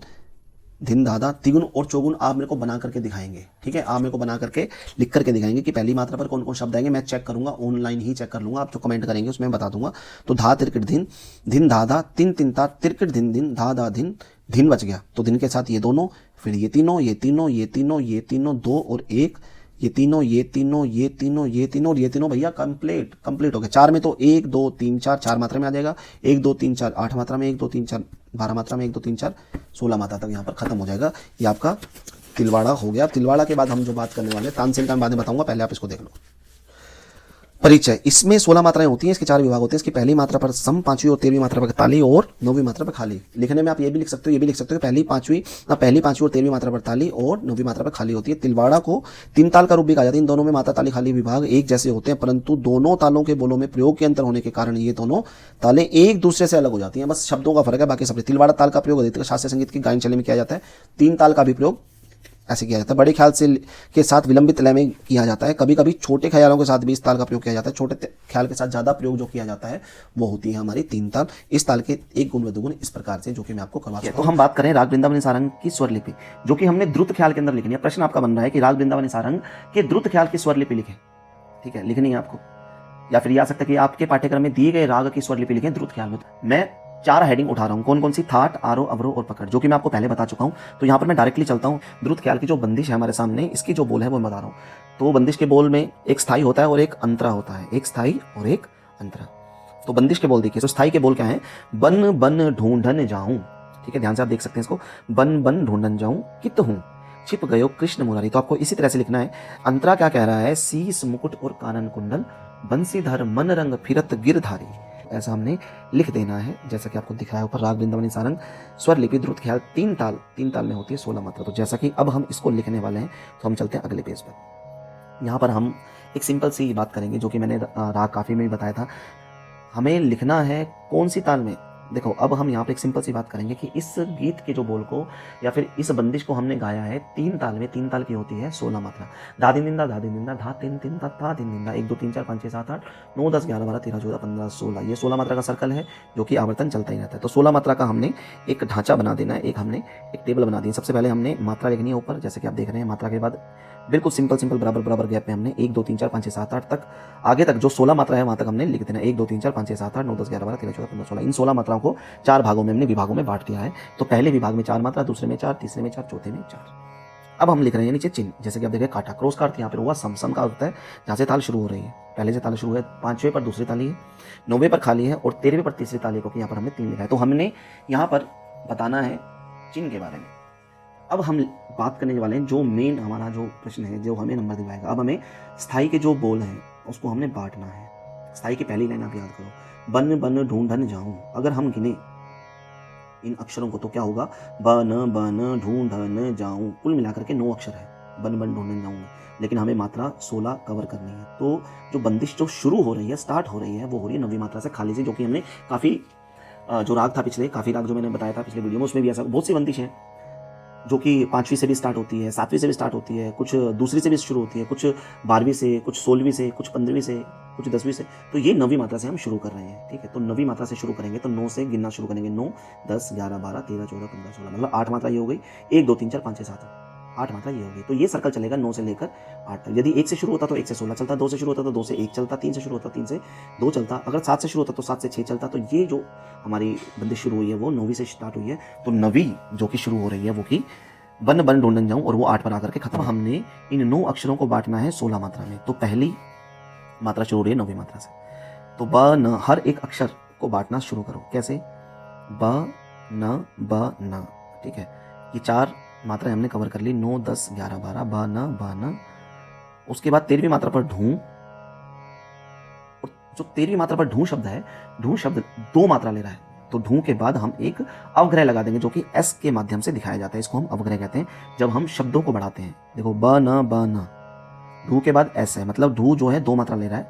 धिन धाधा तिगुन और चौगुन आप मेरे को बना करके दिखाएंगे, ठीक है। आप मेरे को बना करके लिख करके दिखाएंगे कि पहली मात्रा पर कौन कौन शब्द आएंगे। मैं चेक करूंगा, ऑनलाइन ही चेक कर लूंगा, आप जो कमेंट करेंगे उसमें बता दूंगा। तो धा तिरकिट धिन, धिन धाधा, तिन तिनता, तिरकिट धिन धिन, धा धा धिन, धिन बच गया। तो धिन के साथ ये दोनों, फिर ये तीनों, ये तीनों, ये तीनों, ये तीनों, दो और एक, ये तीनों, ये तीनों, ये तीनों, ये तीनों और ये तीनों भैया कंप्लीट हो गया। 4 में तो 1 2 3 4 4 मात्रा में आ जाएगा। 1 2 3 4 8 मात्रा में, 1 2 3 4 12 मात्रा में, 1 2 3 4 16 मात्रा तक यहाँ पर खत्म हो जाएगा। ये आपका तिलवाड़ा हो गया। तिलवाड़ा के बाद हम जो बात करने वाले हैं तानसेन का मैं बाद में बताऊंगा, पहले आप इसको देख लो। परिचय, इसमें 16 मात्राएं होती हैं, इसके 4 विभाग होते हैं। इसकी पहली मात्रा पर सम, 5वीं और 13वीं मात्रा पर ताली और 9वीं मात्रा पर खाली। लिखने में आप ये भी लिख सकते हो, ये भी लिख सकते हो, पहली 5वीं और 13वीं मात्रा पर ताली और 9वीं मात्रा पर खाली होती है। तिलवाड़ा को 3 ताल का रूप भी कहा जाता है। इन दोनों में मात्रा, ताली, खाली विभाग एक जैसे होते हैं, परंतु दोनों तालों के बोलों में प्रयोग के अंतर होने के कारण ये दोनों तालें एक दूसरे से अलग हो जाती हैं। बस शब्दों का फर्क है, बाकी सब। तिलवाड़ा ताल का प्रयोग अधिकतर शास्त्रीय संगीत की गायन शैली में किया जाता है। 3 ताल का भी प्रयोग ऐसे किया जाता है। बड़े ख्याल से के साथ विलंबित लय में किया जाता है। कभी कभी छोटे ख्यालों के साथ भी इस ताल का प्रयोग किया जाता है। छोटे ख्याल के साथ ज्यादा प्रयोग जो किया जाता है वो होती है हमारी 3 ताल। इस ताल के एक गुण व दुगुण इस प्रकार से, जो कि मैं आपको करवा सकता हूं। तो हम बात करें राग वृंदावनी सारंग की स्वर लिपि, जो कि हमने द्रुत ख्याल के अंदर लिखनी है। प्रश्न आपका बन रहा है कि राग वृंदावनी सारंग के द्रुत ख्याल की स्वर लिपि लिखें, ठीक है, लिखनी है आपको। या फिर आ सकता है कि आपके पाठ्यक्रम में दिए गए राग की स्वर लिपि लिखें द्रुत ख्याल में। मैं 4 हेडिंग उठा रहा हूं, कौन कौन सी? थाट, आरोह, अवरोह और पकड़, जो कि मैं आपको पहले बता चुका हूं। तो यहां पर मैं डायरेक्टली चलता हूं। द्रुत ख्याल की जो बंदिश है हमारे सामने, इसकी जो बोल है वो मैं बता रहा हूं। तो बंदिश के बोल में एक स्थाई होता है और एक अंतरा होता है, एक स्थाई और एक अंतरा। तो बंदिश के बोल देखिए, तो स्थाई के बोल क्या है? बन बन ढूंढन जाऊं, ठीक है, ध्यान से आप देख सकते हैं इसको। बन बन ढूंढन जाऊं कित हूं, छिप गयो कृष्ण मुरारी। तो आपको इसी तरह से लिखना है। अंतरा क्या कह रहा है? शीस मुकुट और कानन कुंडल, बंसीधर मन रंग फिरत गिरधारी। ऐसा हमने लिख देना है, जैसा कि आपको दिख रहा है ऊपर। राग वृंदावनी सारंग स्वर लिपि द्रुत ख्याल 3 ताल में होती है, 16 मात्रा। तो जैसा कि अब हम इसको लिखने वाले हैं, तो हम चलते हैं अगले पेज पर। यहाँ पर हम एक सिंपल सी बात करेंगे, जो कि मैंने राग काफी में भी बताया था। हमें लिखना है कौन सी ताल में। देखो, अब हम यहाँ पे एक सिंपल सी बात करेंगे कि इस गीत के जो बोल को या फिर इस बंदिश को हमने गाया है 3 ताल में। 3 ताल की होती है 16 मात्रा। धा दिन दिंदा, धा दिन दिंदा, धा तीन तीन धा दिन दिंदा, 1 2 3 4 5 6 7 8 9 10 11 12 13 14 15 16। ये 16 मात्रा का सर्कल है, जो कि आवर्तन चलता ही रहता है। तो 16 मात्रा का हमने एक ढांचा बना देना है, हमने एक टेबल बना दी है। सबसे पहले हमने मात्रा लिखनी है ऊपर, जैसे कि आप देख रहे हैं। मात्रा के बाद बिल्कुल सिंपल बराबर गैप में हमने 1 2 3 4 5 6 7 8 तक, आगे तक जो 16 मात्रा है वहां तक हमने लिख देना। 1 2 3 4 5 6 7 8 9 10 11 12 13 14 15 16। इन 16 मात्राओं को 4 भागों में हमने विभागों में बांट दिया है। तो पहले विभाग में 4 मात्रा, दूसरे में 4, तीसरे में 4, चौथे में 4। अब हम लिख रहे हैं नीचे चिन्ह, जैसे कि आप देख रहे हैं काटा, क्रॉस का अर्थ यहाँ पर हुआ सम का होता है जहां से ताल शुरू हो रही है। पहले से ताल शुरू है, 5वें पर दूसरी ताली है, 9वें पर खाली है और 13वें पर तीसरी ताली को यहाँ पर हमने 3 लिखा है। तो हमने यहाँ पर बताना है चिन्ह के बारे में। अब हम बात करने वाले हैं जो मेन हमारा जो प्रश्न है, जो हमें नंबर दिलवाएगा। अब हमें स्थाई के जो बोल हैं उसको हमने बांटना है। स्थाई की पहली लाइन आप याद करो, बन बन ढूंढन जाऊं। अगर हम गिने इन अक्षरों को तो क्या होगा? बन बन ढूंढन जाऊं, कुल मिलाकर के 9 अक्षर है बन बन ढूंढन जाऊं, लेकिन हमें मात्रा 16 कवर करनी है। तो जो बंदिश जो शुरू हो रही है, स्टार्ट हो रही है, वो हो रही है 9वीं मात्रा से खाली से, जो कि हमने काफी जो राग था पिछले, काफी राग जो मैंने बताया था पिछले वीडियो में, उसमें भी ऐसा बहुत सी बंदिश है जो कि 5वीं से भी स्टार्ट होती है, 7वीं से भी स्टार्ट होती है, कुछ दूसरी से भी शुरू होती है, कुछ 12वीं से, कुछ 16वीं से, कुछ 15वीं से, कुछ 10वीं से। तो ये 9वीं मात्रा से हम शुरू कर रहे हैं, ठीक है। तो 9वीं मात्रा से शुरू करेंगे तो 9 से गिनना शुरू करेंगे। 9 10 11 12 13 14 15 16, मतलब 8 मात्रा ये हो गई। 1 2 3 4 5 6 7 8 मात्रा ये हो गई। तो ये सर्कल चलेगा 9 से लेकर 8 तक। यदि 1 से शुरू होता तो 1 से 16 चलता, 2 से शुरू होता तो 2 से 1 चलता, 3 से शुरू होता 3 से 2 चलता, अगर 7 से शुरू होता तो 7 से 6 चलता। तो ये जो हमारी बंदिश शुरू हुई है वो 9वीं से स्टार्ट हुई है। तो 9वीं जो कि शुरू हो रही है वो की बन बन ढूंढन जाऊं, और वो 8 पर आकर के खत्म। हमने इन 9 अक्षरों को बांटना है 16 मात्रा में। तो पहली मात्रा शुरू हो रही है 9वीं मात्रा से। तो ब न, हर एक अक्षर को बांटना शुरू करो। कैसे? ब न, ठीक है। ये 4 मात्राएं हमने कवर कर ली, 9 10 11 12, ब न। उसके बाद 13वीं मात्रा पर ढूं, और जो 13वीं मात्रा पर ढूं शब्द है, ढूं शब्द 2 मात्रा ले रहा है। तो ढूं के बाद हम एक अवग्रह लगा देंगे, जो कि एस के माध्यम से दिखाया जाता है। इसको हम अवग्रह कहते हैं जब हम शब्दों को बढ़ाते हैं। देखो, ब न, ढू के बाद एस है, मतलब ढू जो है 2 मात्रा ले रहा है।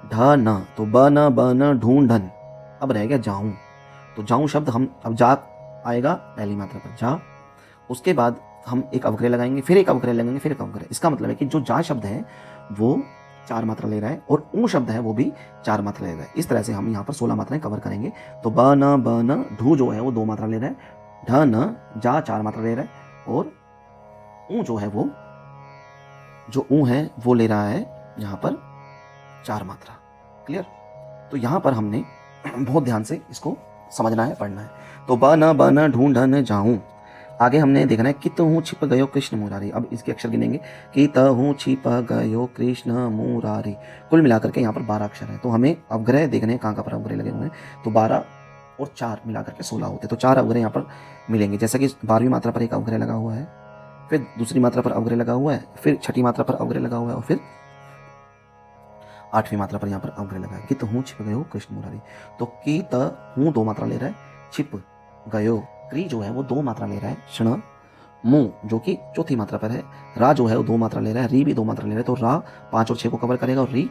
ढ न, तो ब न ढूंढन। अब रह गया जाऊं। तो जाऊं शब्द हम, अब जा आएगा पहली मात्रा पर, जा। उसके बाद हम एक अवग्रह लगाएंगे, फिर एक अवग्रह लगाएंगे, फिर एक अवग्रह। इसका मतलब है कि जो जा शब्द है वो 4 मात्रा ले रहा है, और ऊ शब्द है वो भी 4 मात्रा ले रहा है। इस तरह से हम यहाँ पर 16 मात्राएं कवर करेंगे। तो ब न, ढू जो है वो 2 मात्रा ले रहा है। ढ न, जा 4 मात्रा ले रहा है। और ऊ जो है वो ले रहा है यहाँ पर 4 मात्रा। क्लियर? तो यहाँ पर हमने बहुत ध्यान से इसको समझना है, पढ़ना है। तो बन ढूंढन जाऊं, आगे हमने देखना है कित हूँ छिप गयो कृष्ण मुरारी। अब इसके अक्षर गिनेंगे, कित हूँ छिप गयो कृष्ण मुरारी। कुल मिलाकर के यहाँ पर 12 अक्षर है। तो हमें अवग्रह देखने हैं, कहाँ पर अवग्रह लगे हुए हैं। तो 12 और 4 मिलाकर के 16 होते हैं। तो 4 अवग्रह यहाँ पर मिलेंगे, जैसा कि 12वीं मात्रा पर एक अवग्रह लगा हुआ है, फिर दूसरी मात्रा पर अवग्रह लगा हुआ है, फिर छठी मात्रा पर अवग्रह लगा हुआ है, और फिर 8वीं मात्रा पर यहाँ पर अवग्रह लगा है। कित हूँ छिप गयो कृष्ण मुरारी। तो कित हूँ 2 मात्रा ले रहा है, छिप गयो क्री जो है वो 2 मात्रा ले रहा है, क्षण मु जो कि चौथी मात्रा पर है, रा जो है वो 2 मात्रा ले रहा है, री भी 2 मात्रा ले रहा है। तो रा 5 और 6 को कवर करेगा और री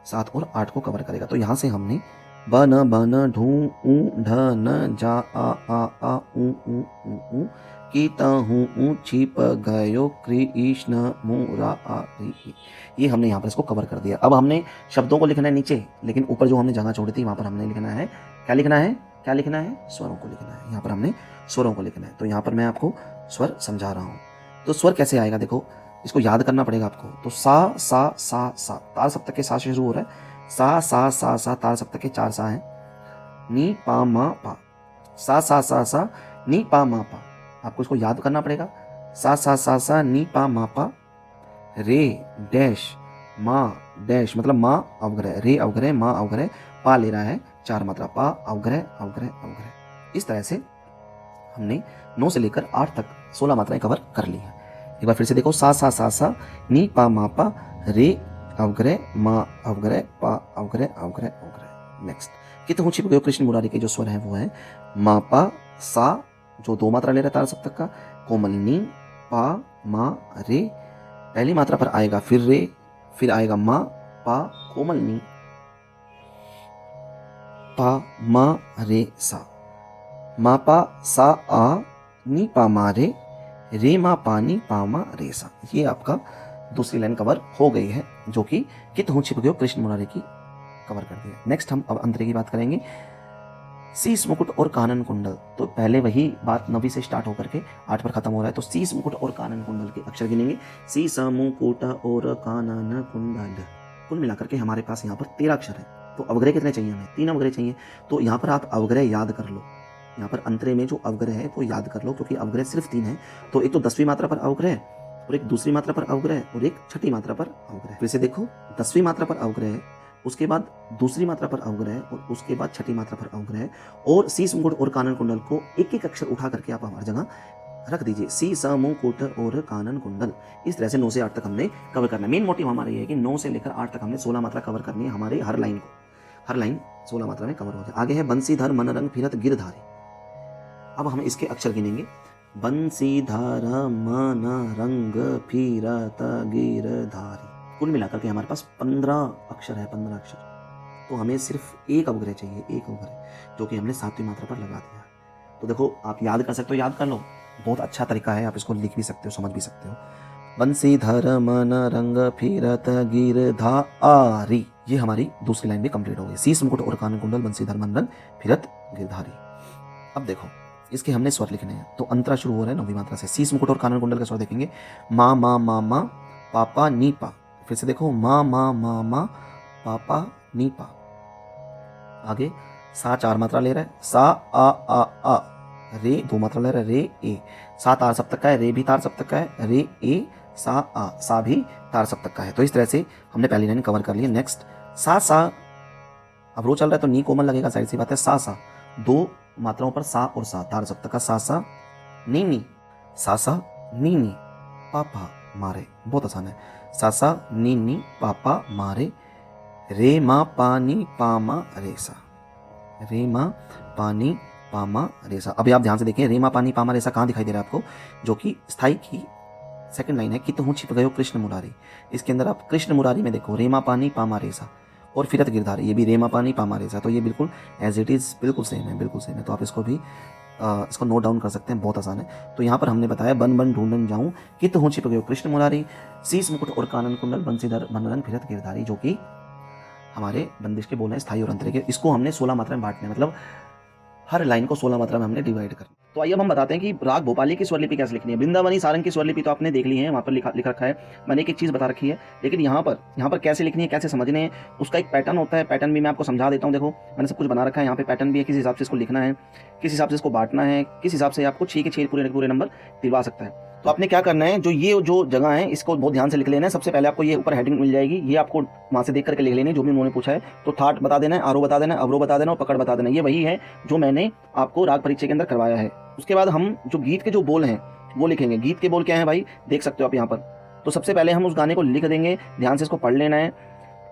7 और 8 को कवर करेगा। तो यहाँ से हमने बन ढू ऊ ढ न जा आ ऊ कित हूँ छिप गयो कृष्ण मुरारी। ये हमने यहाँ पर इसको कवर कर दिया। अब हमने शब्दों को लिखना है नीचे, लेकिन ऊपर जो हमने जगह छोड़ी थी वहां पर हमने लिखना है, क्या लिखना है, स्वरों को लिखना है। यहाँ पर हमने स्वरों को लिखना है। तो यहाँ पर मैं आपको स्वर समझा रहा हूँ। तो स्वर कैसे आएगा, देखो इसको याद करना पड़ेगा आपको। तो सा ताल सप्तक के सा से शुरू हो रहा है। सा ताल सप्तक के 4 सा है। नी पा मा पा, सा नी पा मा पा। आपको इसको याद करना पड़ेगा। सा नी पा मा पा, रे डैश मा डैश मतलब माँ अवग्रह, रे अवग्रह माँ अवग्रह, पा ले रहा है 4 मात्रा, पा अवग्रह। इस तरह से हमने 9 से लेकर 8 तक 16 मात्राएं कवर कर ली हैं। एक बार फिर से देखो, सा नी पा मा पा, रे अवग्रह माँ अवग्रह, पा अवग्रह। नेक्स्ट, कित हूँ छिप गयो कृष्ण मुरारी के जो स्वर है वो है मा पा सा जो 2 मात्रा ले रहा है ताल सप्तक का, कोमल नी पा मा रे, पहली मात्रा पर आएगा फिर रे, फिर आएगा मा पा कोमल नी पा मा रे सा, मा पा सा आ नी पा मा रे मा पा नी पा मा रे सा। ये आपका दूसरी लाइन कवर हो गई है, जो कि कित हूँ छिप गयो कृष्ण मुरारी की कवर कर दिया। नेक्स्ट हम अब अंतरे की बात करेंगे, शीश मुकुट और कानन कुंडल। तो पहले वही बात 9वीं से स्टार्ट होकर के 8 पर खत्म हो रहा है। तो शीश मुकुट और कानन कुंडल के अक्षर गिनेंगे, शीश मुकुट और कानन कुंडल। कुल मिलाकर के हमारे पास यहाँ पर 13 अक्षर है। तो अवग्रह कितने चाहिए हमें, 3 अवग्रह चाहिए। तो यहाँ पर आप अवग्रह याद कर लो, यहाँ पर अंतरे में जो अवग्रह है वो याद कर लो, क्योंकि अवग्रह सिर्फ 3 है। तो एक तो 10वीं मात्रा पर अवग्रह, और एक दूसरी मात्रा पर अवग्रह, और एक छठी मात्रा पर अवग्रह। फिर से देखो, 10वीं मात्रा पर अवग्रह, उसके बाद दूसरी मात्रा पर अवग्रह, और उसके बाद छठी मात्रा पर अवग्रह। और शीश मुकुट और कानन कुंडल को एक एक अक्षर उठा करके आप हमारी जगह रख दीजिए, शीश मुकुट और कानन कुंडल। इस तरह से 9 से 8 तक हमने कवर करना है। मेन मोटिव हमारा ये है कि 9 से लेकर 8 तक हमने 16 मात्रा कवर करनी है। हमारे हर लाइन 16 मात्रा में कवर हो जाए। आगे है बंसीधर मन रंग फिरत गिरधारी। अब हम इसके अक्षर गिनेंगे, बंसीधर मन रंग फिरत गिरधारी। कुल मिलाकर के हमारे पास 15 अक्षर है, 15 अक्षर। तो हमें सिर्फ एक अवग्रह चाहिए, एक अवग्रह, जो कि हमने 7वीं मात्रा पर लगा दिया। तो देखो, आप याद कर सकते हो, याद कर लो, बहुत अच्छा तरीका है, आप इसको लिख भी सकते हो, समझ भी सकते हो। बंसीधर मन रंग फिरत गिरधारी, ये हमारी दूसरी लाइन भी कंप्लीट हो गई। शीश मुकुट और कानन कुंडल, बंसीधर मन रंग फिरत गिरधारी। अब देखो, इसके हमने स्वर लिखने हैं। तो अंतरा शुरू हो रहा है 9वीं मात्रा से। शीश मुकुट और कानन कुंडल का स्वर देखेंगे, मा मा मा मा पापा नी पा। फिर से देखो, मा मा मा मा पापा नी पा। आगे सा 4 मात्रा ले रहा है, सा आ, रे 2 मात्रा ले रहा है, रे ए। सा तार सप्तक का है, रे भी तार सप्तक का है, रे ए सा आ, सा भी तार सप्तक का है। तो इस तरह से हमने पहली लाइन कवर कर ली है। नेक्स्ट, सा अब रो चल रहा है तो नी कोमल लगेगा, साइड सी बात है। सा 2 मात्राओं पर सा और सा, तार सप्तक का, सा नी नी, सा नी नी पापा मारे। बहुत आसान है, सा नी नी पापा मारे, रे मा पानी पामा रेसा, रे मा पानी पामा रेसा। अभी आप ध्यान से देखें, रे मा पानी पामा रेसा कहाँ दिखाई दे रहा है आपको, जो कि स्थाई की सेकंड लाइन है, कित हूँ छिप गयो कृष्ण मुरारी। इसके अंदर आप कृष्ण मुरारी में देखो, रे मा पानी पामा रेसा, और फिरत गिरधारी, ये भी रे मा पानी पामा रेसा। तो ये बिल्कुल एज इट इज बिल्कुल सेम है, बिल्कुल सेम है। तो आप इसको भी इसको नोट डाउन कर सकते हैं, बहुत आसान है। तो यहाँ पर हमने बताया, बन ढूंढन जाऊं कित हूँ छिप गयो कृष्ण मुरारी, शीश मुकुट और कानन कुंडल, बंसीधर मन रंग फिरत गिरधारी, जो कि हमारे बंदिश के बोल हैं स्थाई और अंतरे के। इसको हमने 16 मात्रा में बांटना है, मतलब हर लाइन को 16 मात्रा में हमने डिवाइड करना। तो आइए अब हम बताते हैं कि राग भोपाली की स्वरलिपि कैसे लिखनी है। वृंदावनी सारंग की स्वरलिपि तो आपने देख ली है, वहाँ पर लिख रखा है, मैंने एक चीज़ बता रखी है। लेकिन यहाँ पर कैसे लिखनी है, कैसे समझने है, उसका एक पैटर्न होता है। पैटर्न भी मैं आपको समझा देता हूँ। देखो मैंने सब कुछ बना रखा है, यहाँ पे पैटर्न भी है, किस हिसाब से इसको लिखना है, किस हिसाब से इसको बांटना है, किस हिसाब से आपको 6 के 6 पूरे नंबर दिलवा सकता है। तो आपने क्या करना है, जो जगह है इसको बहुत ध्यान से लिख लेना है। सबसे पहले आपको ये ऊपर हेडिंग मिल जाएगी, ये आपको वहाँ से देख करके लिख लेनी है जो भी उन्होंने पूछा है। तो थाट बता देना है, आरोह बता देना है, अवरोह बता देना और पकड़ बता देना। ये वही है जो मैंने आपको राग परिचय के अंदर करवाया है। उसके बाद हम जो गीत के जो बोल हैं वो लिखेंगे। गीत के बोल क्या है भाई, देख सकते हो आप यहाँ पर। तो सबसे पहले हम उस गाने को लिख देंगे, ध्यान से इसको पढ़ लेना है।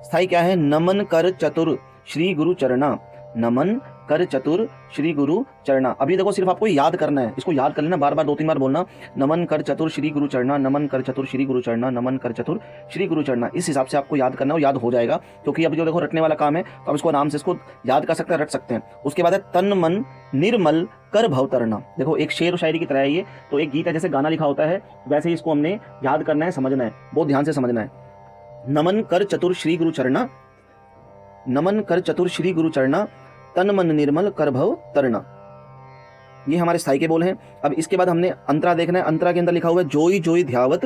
स्थाई क्या है, नमन कर चतुर श्री गुरु चरणा, नमन कर चतुर श्री गुरु चरणा। अभी देखो सिर्फ आपको याद करना है, इसको याद कर लेना, बार बार 2-3 बार बोलना, नमन कर चतुर श्री गुरु चरणा, नमन कर चतुर श्री गुरु चरणा, नमन कर चतुर श्री गुरु चरणा। इस हिसाब से आपको याद करना है और याद हो जाएगा, क्योंकि अब जो देखो रटने वाला काम है तो आप इसको आराम से इसको याद कर सकते हैं, रट सकते हैं। उसके बाद है तन मन निर्मल कर भव तरना। देखो एक शेर और शायरी की तरह है ये, तो एक गीत है, जैसे गाना लिखा होता है वैसे ही इसको हमने याद करना है, समझना है, बहुत ध्यान से समझना है। नमन कर चतुर श्री गुरु चरणा, नमन कर चतुर श्री गुरु चरणा, तन मन निर्मल कर भव तरना। ये हमारे स्थाई के बोल हैं। अब इसके बाद हमने अंतरा देखना है। अंतरा के अंदर लिखा हुआ है जोई जोई ध्यावत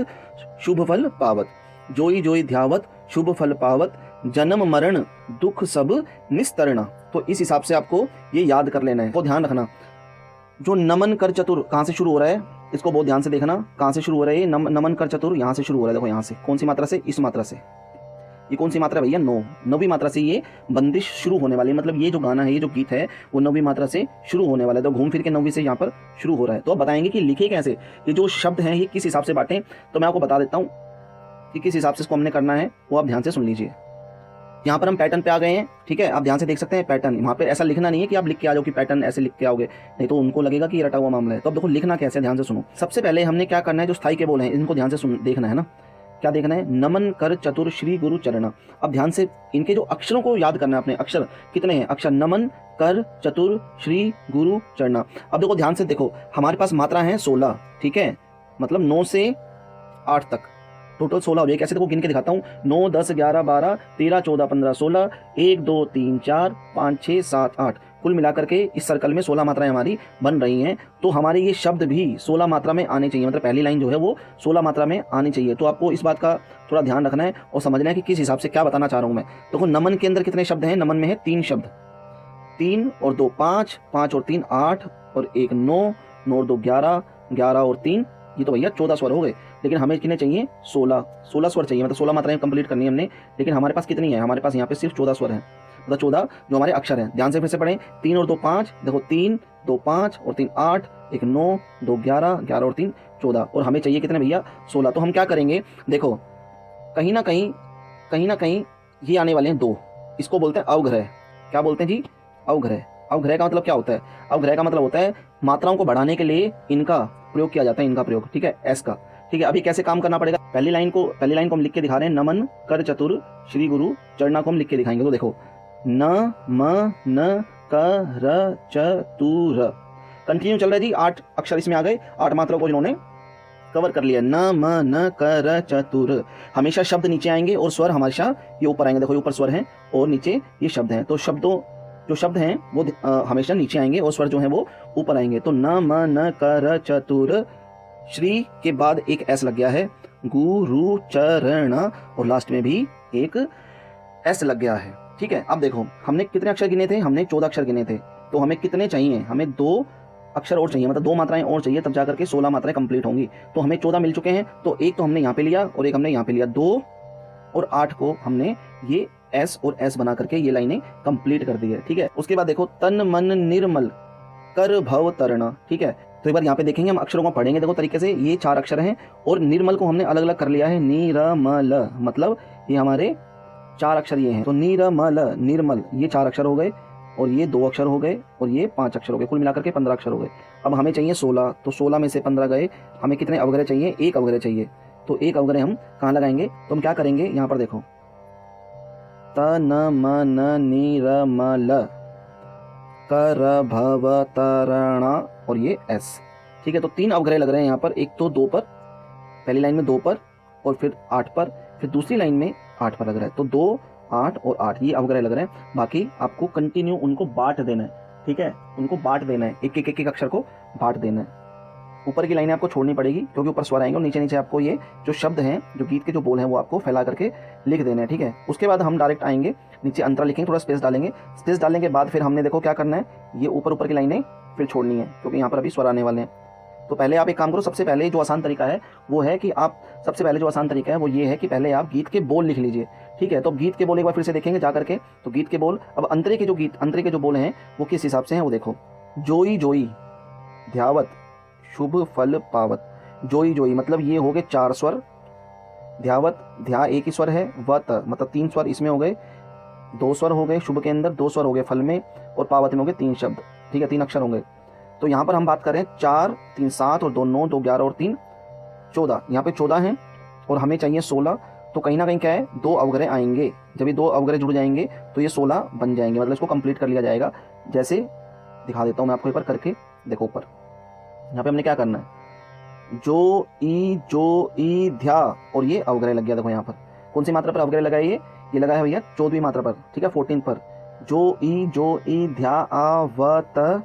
शुभ फल पावत, जोई जोई ध्यावत शुभ फल पावत, जन्म मरण दुख सब निस्तरना। तो इस हिसाब से आपको ये याद कर लेना है, वो ध्यान रखना। जो नमन कर चतुर कहाँ से शुरू हो रहा है, इसको बहुत ध्यान से देखना, कहाँ से शुरू हो रहा है। नमन कर चतुर यहाँ से शुरू हो रहा है, देखो यहाँ से। कौन सी मात्रा से, इस मात्रा से। ये कौन सी मात्रा है भैया, 9, 9वीं मात्रा से ये बंदिश शुरू होने वाली है। मतलब ये जो गाना है, ये जो गीत है वो 9वीं मात्रा से शुरू होने वाला है। तो घूम फिर के 9वीं से यहाँ पर शुरू हो रहा है। तो अब बताएंगे कि लिखे कैसे, ये जो शब्द हैं ये किस हिसाब से बांटें। तो मैं आपको बता देता हूँ कि किस हिसाब से इसको हमने करना है, वो आप ध्यान से सुन लीजिए। यहाँ पर हम पैटर्न पे आ गए हैं, ठीक है। आप ध्यान से देख सकते हैं पैटर्न। वहाँ पे ऐसा लिखना नहीं है कि आप लिख के आ जाओ कि पैटर्न ऐसे लिख के आओगे, नहीं तो उनको लगेगा कि ये रटा हुआ मामला है। तो अब देखो लिखना कैसे, ध्यान से सुनो। सबसे पहले हमने क्या करना है, जो स्थाई के बोल हैं इनको ध्यान से देखना है ना। क्या देखना है, नमन कर चतुर श्री गुरु चरणा। अब ध्यान से इनके जो अक्षरों को याद करना है अपने। अक्षर कितने हैं, अक्षर नमन कर चतुर श्री गुरु चरणा। अब देखो ध्यान से देखो, हमारे पास मात्रा है 16, ठीक है, मतलब 9 से 8 तक टोटल 16 हो जाए। कैसे देखो गिन के दिखाता हूँ, 9 10 11 12 13 14 15 16, 1 2 3 4 5 6 7 8, कुल मिलाकर के इस सर्कल में 16 मात्राएं हमारी बन रही हैं। तो हमारे ये शब्द भी 16 मात्रा में आने चाहिए, मतलब पहली लाइन जो है वो 16 मात्रा में आनी चाहिए। तो आपको इस बात का थोड़ा ध्यान रखना है और समझना है कि किस हिसाब से क्या बताना चाह रहा हूँ मैं। देखो नमन के अंदर कितने शब्द हैं, नमन में है 3 शब्द, 3 और 2 5, 5 और 3 8 और 1 9, 9 और 2 11, 11 और 3, ये तो भैया 14 स्वर हो गए। लेकिन हमें कितने चाहिए, 16 स्वर चाहिए, मतलब 16 मात्राएं कंप्लीट करनी है हमने। लेकिन हमारे पास कितनी है, हमारे पास यहाँ पे सिर्फ 14 स्वर हैं, मतलब 14 जो हमारे अक्षर हैं। ध्यान से फिर से पढ़ें, 3 और 2 5, देखो 3 2 5 और 3 8, 1 9, 2 11, 11 और 3 14, और हमें चाहिए कितने भैया, 16। तो हम क्या करेंगे, देखो कहीं ना कहीं ये आने वाले हैं 2, इसको बोलते हैं अवग्रह। क्या बोलते हैं जी, अवग्रह। अवग्रह का मतलब क्या होता है, अवग्रह का मतलब होता है मात्राओं को बढ़ाने के लिए इनका प्रयोग किया जाता है, इनका प्रयोग, ठीक है, एस का, ठीक है। अभी कैसे काम करना पड़ेगा, पहली लाइन को हम लिख के दिखा रहे हैं, नमन कर चतुर श्री गुरु चरणा को हम लिख के दिखाएंगे। तो देखो न म न कर चतुर, कंटिन्यू चल रहा है जी, 8 अक्षर इसमें आ गए, 8 मात्राओं को जिन्होंने कवर कर लिया। न म न कर चतुर, हमेशा शब्द नीचे आएंगे और स्वर हमेशा ये ऊपर आएंगे। देखो ये ऊपर स्वर हैं और नीचे ये शब्द हैं, तो जो शब्द हैं वो हमेशा नीचे आएंगे और स्वर जो हैं वो ऊपर आएंगे। तो न म न कर चतुर, श्री के बाद एक एस लग गया है, गुरु चरण, और लास्ट में भी एक एस लग गया है, ठीक है। अब देखो हमने कितने अक्षर गिने थे, हमने 14 अक्षर गिने थे। तो हमें कितने चाहिए, हमें 2 अक्षर और चाहिए, मतलब 2 मात्राएं और चाहिए, तब जाकर के 16 मात्राएं कंप्लीट होंगी। तो हमें 14 मिल चुके हैं, तो एक तो हमने यहाँ पे लिया और एक हमने यहाँ पे लिया, 2 और 8 को हमने ये एस और एस बना करके ये लाइनें कंप्लीट कर दी है, ठीक है। उसके बाद देखो तन मन निर्मल कर भव तरना, ठीक है। तो एक बार यहाँ पे देखेंगे, हम अक्षरों को पढ़ेंगे। देखो तरीके से ये 4 अक्षर हैं और निर्मल को हमने अलग अलग कर लिया है, नीरमल, मतलब ये हमारे 4 अक्षर ये हैं। तो नीरमल निर्मल ये 4 अक्षर हो गए और ये 2 अक्षर हो गए और ये 5 अक्षर हो गए, कुल मिलाकर के 15 अक्षर हो गए। अब हमें चाहिए 16, तो 16 में से 15 गए, हमें कितने अवग्रह चाहिए, 1 अवग्रह चाहिए। तो 1 अवग्रह हम कहाँ लगाएंगे, तो हम क्या करेंगे, यहाँ पर देखो त न म न नीरमल कर भव तरणा और ये एस, ठीक है। तो 3 अवग्रह लग रहे हैं यहाँ पर, एक तो 2 पर, पहली लाइन में 2 पर और फिर 8 पर, फिर दूसरी लाइन में 8 पर लग रहा है। तो 2 8 और 8 ये अवग्रह लग रहे हैं। बाकी आपको कंटिन्यू उनको बांट देना है, ठीक है, उनको बांट देना है, एक एक एक एक अक्षर को बांट देना है। ऊपर की लाइनें आपको छोड़नी पड़ेगी क्योंकि ऊपर स्वर आएंगे, और नीचे नीचे आपको ये जो शब्द हैं, जो गीत के जो बोल हैं, वो आपको फैला करके लिख देने हैं। ठीक है, उसके बाद हम डायरेक्ट आएंगे, नीचे अंतरा लिखेंगे, थोड़ा स्पेस डालेंगे। स्पेस डालने के बाद फिर हमने देखो क्या करना है, ये ऊपर ऊपर की लाइनें फिर छोड़नी है क्योंकि यहाँ पर अभी स्वर आने वाले हैं। तो पहले आप एक काम करो, सबसे पहले जो आसान तरीका है वो है कि आप सबसे पहले जो आसान तरीका है वो ये है कि पहले आप गीत के बोल लिख लीजिए। ठीक है, तो गीत के बोल एक बार फिर से देखेंगे जा करके। तो गीत के बोल, अब अंतरे के जो बोल हैं वो किस हिसाब से हैं वो देखो। जोई जोई ध्यावत शुभ फल पावत। जोई जोई मतलब ये हो गए 4 स्वर, ध्यावत ध्या एक ही स्वर है, वत मतलब 3 स्वर इसमें हो गए, 2 स्वर हो गए शुभ के अंदर, 2 स्वर हो गए फल में, और पावत में हो गए 3 शब्द। ठीक है, 3 अक्षर होंगे। तो यहाँ पर हम बात कर रहे हैं 4 3 7 और 2 9 2 11 और 3 14। यहाँ पे 14 हैं और हमें चाहिए 16। तो कहीं ना कहीं क्या है, 2 अवग्रह आएंगे। जब ये 2 अवग्रह जुड़ जाएंगे तो ये 16 बन जाएंगे, मतलब इसको कंप्लीट कर लिया जाएगा। जैसे दिखा देता हूँ मैं आपको एक बार करके, देखो ऊपर यहाँ पे हमने क्या करना है, जो ई ध्या, और ये अवग्रह लग गया। देखो यहाँ पर कौन सी मात्रा पर अवग्रह लगा है, ये लगा है भैया 14वीं मात्रा पर। ठीक है, 14 पर। जो ई ध्या आवत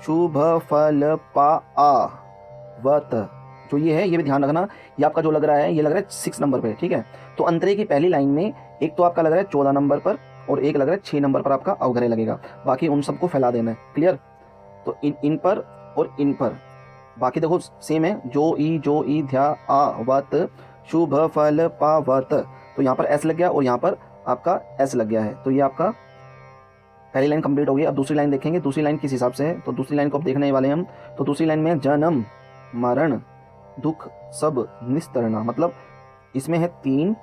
शुभ फल पा आ वत, जो ये है ये भी ध्यान रखना, ये आपका जो लग रहा है ये लग रहा है 6 नंबर पे। ठीक है, तो अंतरे की पहली लाइन में एक तो आपका लग रहा है 14 नंबर पर और एक लग रहा है 6 नंबर पर आपका अवग्रह लगेगा। बाकी उन सबको फैला देना है। क्लियर? तो इन पर और इन पर बाकी देखो सेम है, जो ई ध्या आ वत शुभ फल पावत। तो यहाँ पर एस लग गया और यहाँ पर आपका एस लग गया है। तो ये आपका पहली लाइन कंप्लीट हो गई। अब दूसरी लाइन देखेंगे, दूसरी लाइन किस हिसाब से है। तो दूसरी लाइन को अब देखने वाले हम। तो दूसरी लाइन में जन्म मरण दुख सब निस्तरना, मतलब इसमें है 3,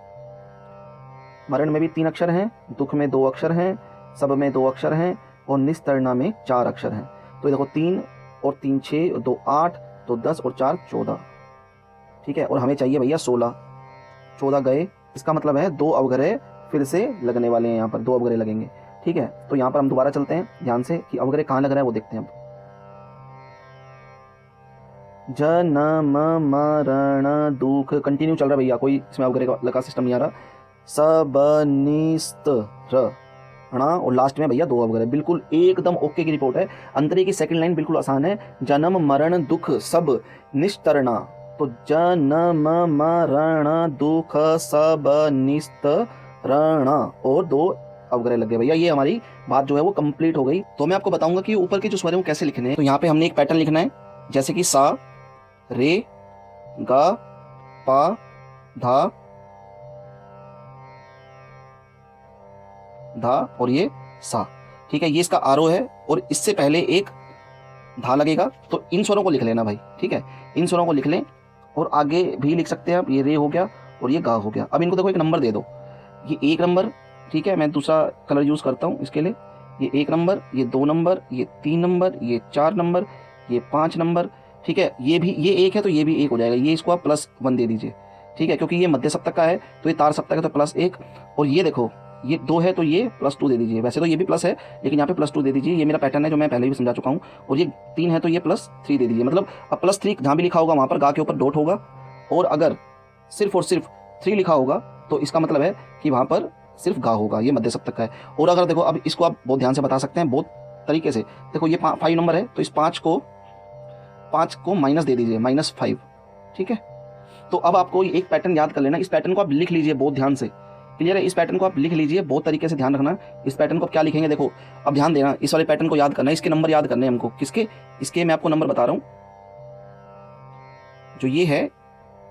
मरण में भी 3 अक्षर हैं, दुख में 2 अक्षर हैं, सब में 2 अक्षर हैं और निस्तरना में 4 अक्षर हैं। तो ये देखो 3 और 3 6, 2 8, तो 10 और 4 14। ठीक है, और हमें चाहिए भैया 16। 14 गए, इसका मतलब है 2 अवग्रह फिर से लगने वाले हैं। यहाँ पर 2 अवग्रह लगेंगे। ठीक है, तो यहाँ पर हम दोबारा चलते हैं ध्यान से कि अवग्रह कहाँ लग रहा है वो देखते हैं। अब जन्म मरण दुख कंटिन्यू चल रहा है भैया, कोई इसमें अवग्रह का सिस्टम नहीं आ रहा। सब निस्तर और लास्ट में भैया 2 अवग्रह, बिल्कुल एकदम ओके की रिपोर्ट है। अंतरे की सेकंड लाइन बिल्कुल आसान है, जन्म मरण दुख सब निस्तरना। तो जन्म मरण दुख सब निस्तरना और 2 अवग्रह लग गए भैया। ये हमारी बात जो है वो कंप्लीट हो गई। तो मैं आपको बताऊंगा कि ऊपर के जो स्वर है वो कैसे लिखने हैं। तो यहाँ पे हमने एक पैटर्न लिखना है, जैसे कि सा रे गा पा धा धा और ये सा। ठीक है, ये इसका आरोह है और इससे पहले एक धा लगेगा। तो इन स्वरों को लिख लेना भाई। ठीक है, इन स्वरों को लिख लें और आगे भी लिख सकते हैं आप। ये रे हो गया और ये गा हो गया। अब इनको देखो एक नंबर दे दो, ये 1 नंबर। ठीक है, मैं दूसरा कलर यूज करता हूँ इसके लिए। ये 1 नंबर, ये 2 नंबर, ये 3 नंबर, ये 4 नंबर, ये 5 नंबर। ठीक है, ये 1 है तो ये भी 1 हो जाएगा। ये इसको आप +1 दे दीजिए। ठीक है, क्योंकि ये मध्य सप्तक का है तो ये तार सप्तक है तो +1। और ये देखो ये 2 है तो ये +2 दे दीजिए। वैसे तो ये भी प्लस है लेकिन यहाँ पे +2 दे दीजिए। ये मेरा पैटर्न है जो मैं पहले भी समझा चुका हूँ। और ये 3 है तो ये +3 दे दीजिए। मतलब अब +3 जहाँ भी लिखा होगा वहाँ पर गा के ऊपर डॉट होगा, और अगर सिर्फ और सिर्फ 3 लिखा होगा तो इसका मतलब है कि वहाँ पर सिर्फ गा होगा। ये मध्य सप्तक का है। और अगर देखो अब इसको आप बहुत ध्यान से बता सकते हैं बहुत तरीके से। देखो ये 5 नंबर है तो इस 5 को माइनस दे दीजिए, -5। ठीक है, तो अब आपको एक पैटर्न याद कर लेना। इस पैटर्न को आप लिख लीजिए बहुत ध्यान से। क्लियर है? इस पैटर्न को आप लिख लीजिए बहुत तरीके से, ध्यान रखना। इस पैटर्न को आप क्या लिखेंगे, देखो अब ध्यान देना, इस वाले पैटर्न को याद करना है। इसके नंबर याद करने हैं हमको। किसके? इसके मैं आपको नंबर बता रहा हूं, जो ये है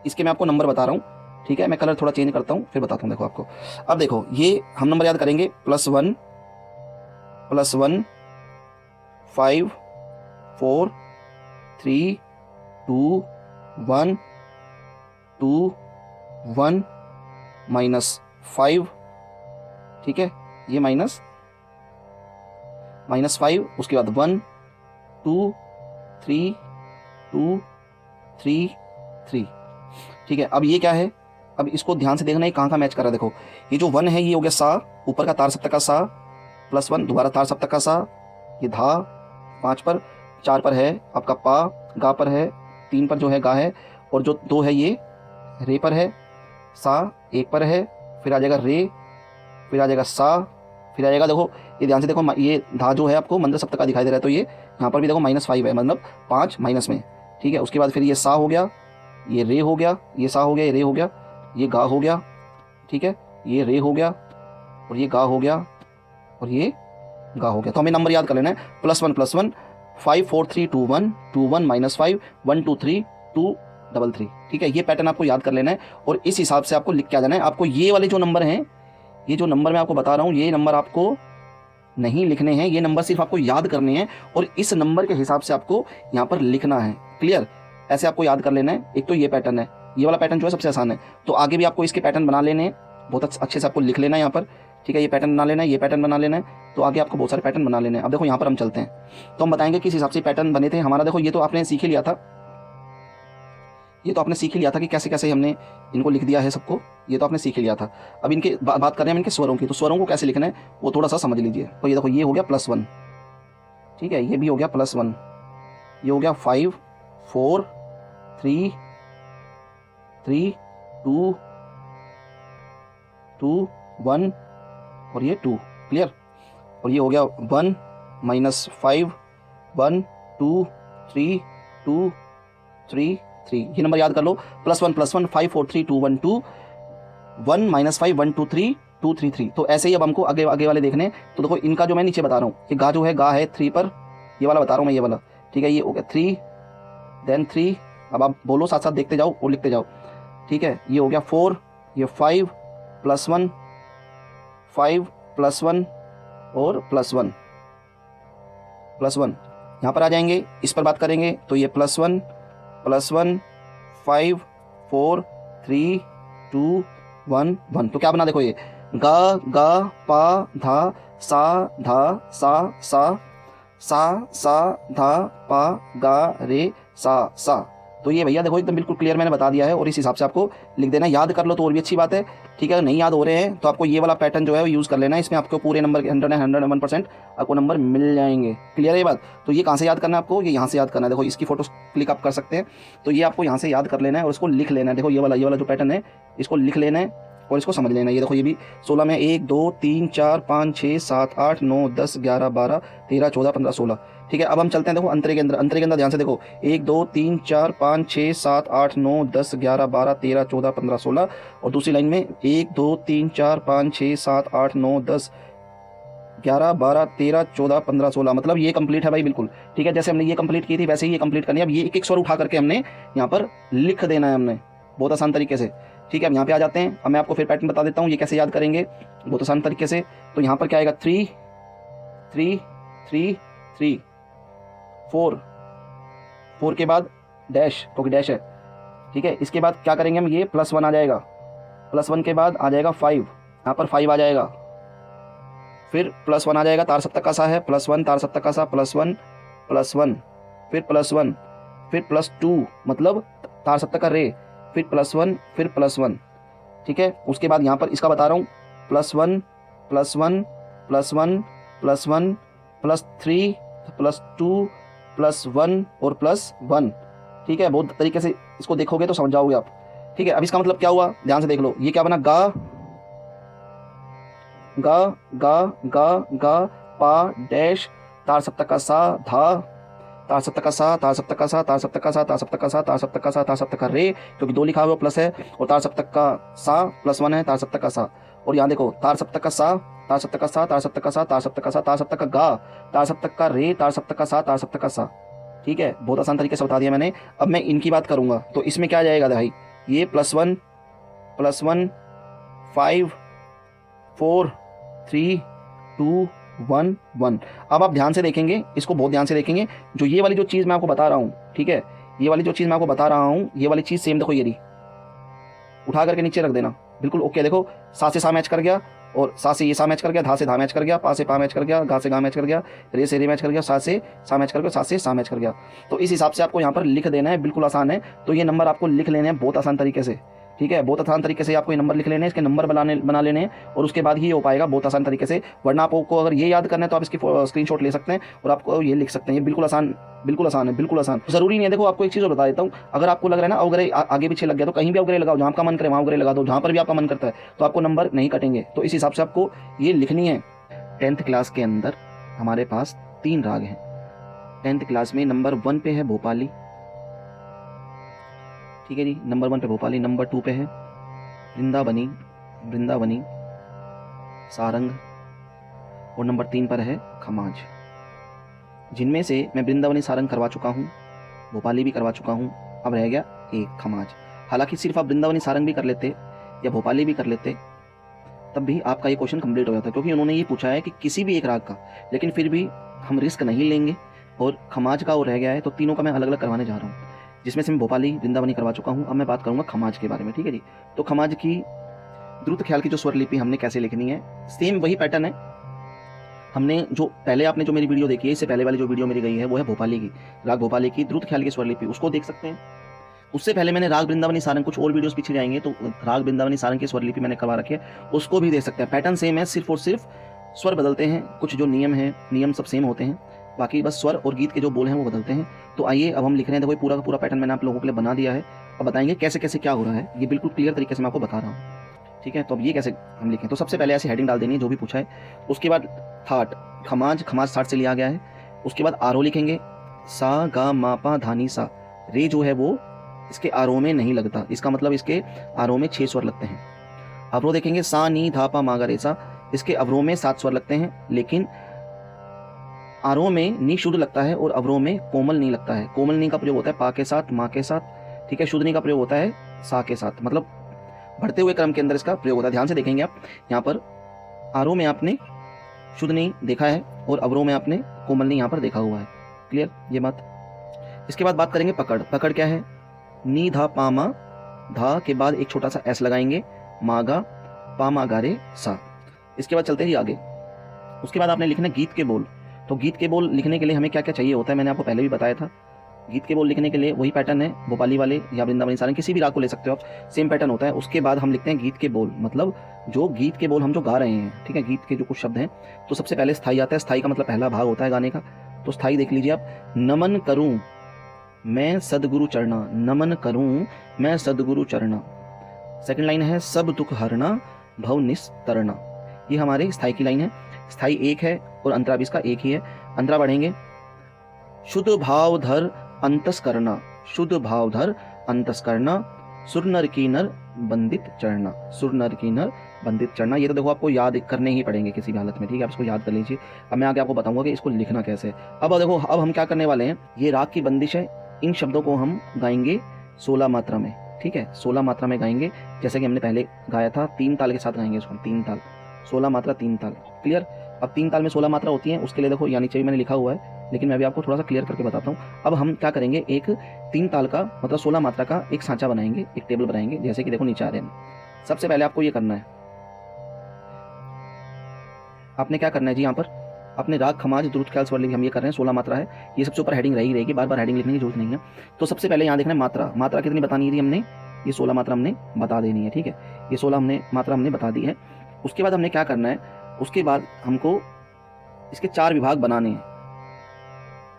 इसके मैं आपको नंबर बता रहा हूं। ठीक है, मैं कलर थोड़ा चेंज करता हूं फिर बताता हूं। देखो आपको अब देखो ये हम नंबर याद करेंगे, +1 +1 5 4 3 2 1 2 1 -5। ठीक है, ये -5, उसके बाद 1 2 3 2 3 3। ठीक है, अब ये क्या है, अब इसको ध्यान से देखना है कहाँ का मैच कर रहा है। देखो ये जो 1 है ये हो गया सा, ऊपर का तार सप्तक का सा, +1 दोबारा तार सप्तक का सा, ये धा 5 पर, 4 पर है आपका पा, गा पर है, 3 पर जो है गा है, और जो 2 है ये रे पर है, सा 1 पर है, फिर आ जाएगा रे, फिर आ जाएगा सा, फिर आएगा देखो, ये ध्यान से देखो, ये धा जो है आपको मंत्र सप्तक का दिखाई दे रहा है, तो ये यहाँ पर भी देखो -5 है, मतलब 5 माइनस में, ठीक है। उसके बाद फिर ये सा हो गया, ये रे हो गया, ये सा हो गया, ये रे हो गया, ये गा हो गया, ठीक है, ये रे हो गया, और ये गा हो गया, और ये गा हो गया। तो हमें नंबर याद कर लेना है, +1 +1 5 4 3 2 1 2 1 -5 1 2 3 2 3 3, ठीक है। ये पैटर्न आपको याद कर लेना है और इस हिसाब से आपको लिख के आ जाना है। आपको ये वाले जो नंबर हैं, ये जो नंबर मैं आपको बता रहा हूँ, ये नंबर आपको नहीं लिखने हैं, ये नंबर सिर्फ आपको याद करने हैं और इस नंबर के हिसाब से आपको यहाँ पर लिखना है। क्लियर? ऐसे आपको याद कर लेना है। एक तो ये पैटर्न है, ये वाला पैटर्न जो है सबसे आसान है, तो आगे भी आपको इसके पैटर्न बना लेने हैं, बहुत अच्छे से आपको लिख लेना है यहाँ पर, ठीक है। ये पैटर्न बना लेना है, ये पैटर्न बना लेना है, तो आगे आपको बहुत सारे पैटर्न बना लेने हैं। अब देखो यहाँ पर हम चलते हैं, तो हम बताएंगे किस हिसाब से पैटर्न बने थे हमारा। देखो ये तो आपने सीख ही लिया था, ये तो आपने सीख ही लिया था कि कैसे कैसे हमने इनको लिख दिया है सबको, ये तो आपने सीख ही लिया था। अब इनके बात कर रहे हैं हम इनके स्वरों की, तो स्वरों को कैसे लिखना है वो थोड़ा सा समझ लीजिए। तो ये देखो, ये हो गया +1, ठीक है, ये भी हो गया +1, ये हो गया 5 4 3 3 2 2 1 और ये 2, क्लियर। और ये हो गया 1 -5 1 2 3 2 3 3, ये नंबर याद कर लो, +1 +1 5 4 3 2 1 2 1 -5 1 2 3 2 3 3। तो ऐसे ही अब हमको आगे आगे वाले देखने। तो देखो इनका जो मैं नीचे बता रहा हूँ, ये गा जो है, गा है 3 पर, ये वाला बता रहा हूँ मैं, ये वाला, ठीक है। ये हो गया 3 देन 3, अब आप बोलो साथ साथ देखते जाओ और लिखते जाओ, ठीक है। ये हो गया 4, ये 5 +1 5 +1 और +1 यहाँ पर आ जाएंगे, इस पर बात करेंगे तो ये +1 5 4 3 2 1 1। तो क्या बना, देखो ये गा गा पा धा सा धा सा सा सा सा धा पा गा रे सा। तो ये भैया देखो एकदम बिल्कुल क्लियर मैंने बता दिया है और इस हिसाब से आपको लिख देना। याद कर लो तो और भी अच्छी बात है, ठीक है। नहीं याद हो रहे हैं तो आपको ये वाला पैटर्न जो है वो यूज़ कर लेना है, इसमें आपको पूरे नंबर 101% आपको नंबर मिल जाएंगे। क्लियर है ये बात? तो ये कहाँ से याद करना है आपको, ये यहाँ से याद करना है। देखो इसकी फोटो क्लिक आप कर सकते हैं, तो ये आपको यहाँ से याद कर लेना है और इसको लिख लेना है। देखो ये वाला जो पैटर्न है इसको लिख लेना है और इसको समझ लेना है। ये देखो ये भी 16 में 1 2 3 4 5 6 7 8 9 10 11 12 13 14 15 16, ठीक है। अब हम चलते हैं, देखो अंतरे के अंदर ध्यान से देखो, 1 2 3 4 5 6 7 8 9 10 11 12 13 14 15 16, और दूसरी लाइन में 1 2 3 4 5 6 7 8 9 10 11 12 13 14 15 16, मतलब ये कंप्लीट है भाई, बिल्कुल ठीक है। जैसे हमने ये कंप्लीट की थी वैसे ही ये कंप्लीट करनी है। अब ये एक एक स्वर उठा करके हमने यहाँ पर लिख देना है, हमने बहुत आसान तरीके से, ठीक है। अब यहाँ पे आ जाते हैं। अब मैं आपको फिर पैटर्न बता देता हूँ ये कैसे याद करेंगे बहुत आसान तरीके से। तो यहाँ पर क्या आएगा, 3 3 3 3 4 के बाद डैश, क्योंकि डैश है, ठीक है। इसके बाद क्या करेंगे हम, ये +1 आ जाएगा, +1 के बाद आ जाएगा 5, यहाँ पर 5 आ जाएगा, फिर +1 आ जाएगा, तार सप्तक का सा है, +1 तार सप्तक का सा, +1 फिर +1 फिर +2 मतलब तार सप्तक का रे, फिर +1 फिर +1, ठीक है। उसके बाद यहाँ पर इसका बता रहा हूँ, +1 +1 +1 +1 +3 +2 +1 और +1, ठीक है। बहुत तरीके से इसको देखोगे तो समझ जाओगे आप, ठीक है। अब इसका मतलब क्या हुआ, ध्यान से देख लो। ये क्या बना, गा गा गा गा गा पा डैश तार सप्तक का सा धा, तार सप्तक का सा, तार सप्तक का सा, तार सप्तक का सा, तार सप्तक का सा, तार सप्तक का सा, तार सप्तक का रे, क्योंकि 2 लिखा हुआ प्लस है, और तार सप्तक का सा +1 है, तार सप्तक का सा। और यहाँ देखो, तार सप्तक का सा, तार सप्तक का सा, तार सप्तक का सा, तार सप्तक का सा, तार सप्तक का गा, तार सप्तक का रे, तार सप्तक का सा, तार सप्तक का सा, ठीक है। बहुत आसान तरीके से बता दिया मैंने। अब मैं इनकी बात करूंगा तो इसमें क्या जाएगा भाई, ये +1 5 4 3 2 1 1। अब आप ध्यान से देखेंगे, इसको बहुत ध्यान से देखेंगे, जो ये वाली जो चीज़ मैं आपको बता रहा हूँ, ठीक है, ये वाली जो चीज़ मैं आपको बता रहा हूँ, ये वाली चीज़ सेम देखो, ये रही, उठा करके नीचे रख देना, बिल्कुल ओके। देखो सा से सा मैच कर गया, और सा से ये सा मैच कर गया, धा से धा मैच कर गया, पा से पा मैच कर गया, गा से गा मैच कर गया, रे से रे मैच कर गया, सा से सा मैच कर गया, सा से सा मैच कर गया। तो इस हिसाब से आपको यहाँ पर लिख देना है, बिल्कुल आसान है। तो ये नंबर आपको लिख लेने हैं बहुत आसान तरीके से, ठीक है। बहुत आसान तरीके से आपको ये नंबर लिख लेने हैं, इसके नंबर बना लेने हैं, और उसके बाद ही हो पाएगा बहुत आसान तरीके से। वरना आपको अगर ये याद करना है तो आप इसकी स्क्रीनशॉट ले सकते हैं और आपको ये लिख सकते हैं। ये बिल्कुल आसान है, बिल्कुल आसान। जरूरी नहीं है, देखो आपको एक चीज़ और बता देता हूँ, अगर आपको लग रहा है ना अवग्रह आगे पीछे लग गया तो कहीं भी अवग्रह लगाओ, जहाँ आपका मन करे वहाँ अवग्रह लगा दो, जहाँ पर भी आपका मन करता है, तो आपको नंबर नहीं कटेंगे। तो इस हिसाब से आपको ये लिखनी है। 10th क्लास के अंदर हमारे पास 3 राग हैं। 10th क्लास में नंबर 1 पे है भोपाली, ठीक है जी, नंबर 1 पे भोपाली, नंबर 2 पे है वृंदावनी, सारंग, और नंबर 3 पर है खमाज। जिनमें से मैं वृंदावनी सारंग करवा चुका हूँ, भोपाली भी करवा चुका हूँ, अब रह गया एक खमाज। हालांकि सिर्फ आप वृंदावनी सारंग भी कर लेते या भोपाली भी कर लेते तब भी आपका ये क्वेश्चन कंप्लीट हो जाता, क्योंकि उन्होंने ये पूछा है कि किसी भी एक राग का, लेकिन फिर भी हम रिस्क नहीं लेंगे और खमाज का वो रह गया है, तो तीनों का मैं अलग अलग करवाने जा रहा हूँ, जिसमें से मैं भोपाली वृंदावनी करवा चुका हूँ। अब मैं बात करूँगा खमाज के बारे में, ठीक है जी। तो खमाज की द्रुत ख्याल की जो स्वर लिपि हमने कैसे लिखनी है, सेम वही पैटर्न है। हमने जो पहले आपने जो मेरी वीडियो देखी है, इससे पहले वाली जो वीडियो मेरी गई है वो है भोपाली की, राग भोपाली की द्रुत ख्याल की स्वर लिपि, उसको देख सकते हैं। उससे पहले मैंने राग वृंदावनी सारंग, कुछ और वीडियोस पीछे जाएंगे तो राग वृंदावनी सारंग की स्वर लिपि मैंने करवा रखी है, उसको भी देख सकते हैं। पैटर्न सेम है, सिर्फ और सिर्फ स्वर बदलते हैं, कुछ जो नियम है, नियम सब सेम होते हैं, बाकी बस स्वर और गीत के जो बोल हैं वो बदलते हैं। तो आइए अब हम लिख रहे हैं, देखो पूरा का पूरा पैटर्न मैंने आप लोगों के लिए बना दिया है। अब बताएंगे कैसे कैसे क्या हो रहा है, ये बिल्कुल क्लियर तरीके से मैं आपको बता रहा हूँ, ठीक है। तो अब ये कैसे हम लिखें, तो सबसे पहले ऐसी हेडिंग डाल देनी है जो भी पूछा है। उसके बाद थाट, खमाज थाट से लिया गया है। उसके बाद आरो लिखेंगे, सा गा मा पा धा नी सा, रे जो है वो इसके आरो में नहीं लगता, इसका मतलब इसके आरो में 6 स्वर लगते हैं। अवरो देखेंगे, सा नी धा पा मा गा रे सा, इसके अवरो में 7 स्वर लगते हैं, लेकिन आरो में नी शुद्ध लगता है और अवरो में कोमल नी लगता है। कोमल नी का प्रयोग होता है पा के साथ, माँ के साथ, ठीक है। शुद्ध नी का प्रयोग होता है सा के साथ, मतलब बढ़ते हुए क्रम के अंदर इसका प्रयोग होता है। ध्यान से देखेंगे आप, यहाँ पर आरो में आपने शुद्ध नी देखा है और अवरो में आपने कोमल नी यहाँ पर देखा हुआ है, क्लियर ये बात। इसके बाद बात करेंगे पकड़। पकड़ क्या है, नी धा पा मा, धा के बाद एक छोटा सा एस लगाएंगे, मागा पा मा गा रे सा। इसके बाद चलते ही आगे। उसके बाद आपने लिखना गीत के बोल। तो गीत के बोल लिखने के लिए हमें क्या क्या चाहिए होता है, मैंने आपको पहले भी बताया था। गीत के बोल लिखने के लिए वही पैटर्न है, भोपाली वाले या वृंदावनी सारंग, किसी भी राग को ले सकते हो आप, सेम पैटर्न होता है। उसके बाद हम लिखते हैं गीत के बोल, मतलब जो गीत के बोल हम जो गा रहे हैं, ठीक है, गीत के जो कुछ शब्द हैं। तो सबसे पहले स्थाई आता है, स्थाई का मतलब पहला भाग होता है गाने का। तो स्थाई देख लीजिए आप, नमन करूं मैं सदगुरु चरना, नमन करूं मैं सदगुरु चरना। सेकंड लाइन है, सब दुख हरना भव निस्तरना, ये हमारे स्थाई की लाइन है। स्थाई एक है और अंतरा भी इसका एक ही है। अंतरा बढ़ेंगे, शुद्ध भाव धर अंतस करना, शुद्ध भाव धर अंतस करना, सुर नर की नर बंदित चढ़ना, सुर नर की नर बंदित चढ़ना। ये तो देखो आपको याद करने ही पड़ेंगे किसी भी हालत में, ठीक है, आप इसको याद कर लीजिए। अब मैं आगे आपको बताऊंगा कि इसको लिखना कैसे है। अब देखो, अब हम क्या करने वाले हैं, ये राग की बंदिश है, इन शब्दों को हम गाएंगे 16 मात्रा में, ठीक है, 16 मात्रा में गाएंगे, जैसे कि हमने पहले गाया था। 3 ताल के साथ गाएंगे इसको, 3 ताल, 16 मात्रा 3 ताल, क्लियर। अब 3 ताल में 16 मात्रा होती है, उसके लिए देखो यहाँ नीचे भी मैंने लिखा हुआ है, लेकिन मैं भी आपको थोड़ा सा क्लियर करके बताता हूँ। अब हम क्या करेंगे, एक 3 ताल का मतलब 16 मात्रा का एक सांचा बनाएंगे, एक टेबल बनाएंगे, जैसे कि देखो नीचे आ रहे हैं। सबसे पहले आपको ये करना है, आपने क्या करना है जी, यहाँ पर अपने राग खमाज द्रुत ख्याल स्वर लिपि हम ये कर रहे हैं, 16 मात्रा है, ये सबसे ऊपर हेडिंग रहेगी, बार बार हेडिंग लिखने की जरूरत नहीं है। तो सबसे पहले यहाँ देखना है मात्रा, मात्रा कितनी बतानी थी हमने, ये 16 मात्रा हमने बता देनी है, ठीक है, ये 16 मात्रा हमने बता दी है। उसके बाद हमने क्या करना है, उसके बाद हमको इसके 4 विभाग बनाने हैं,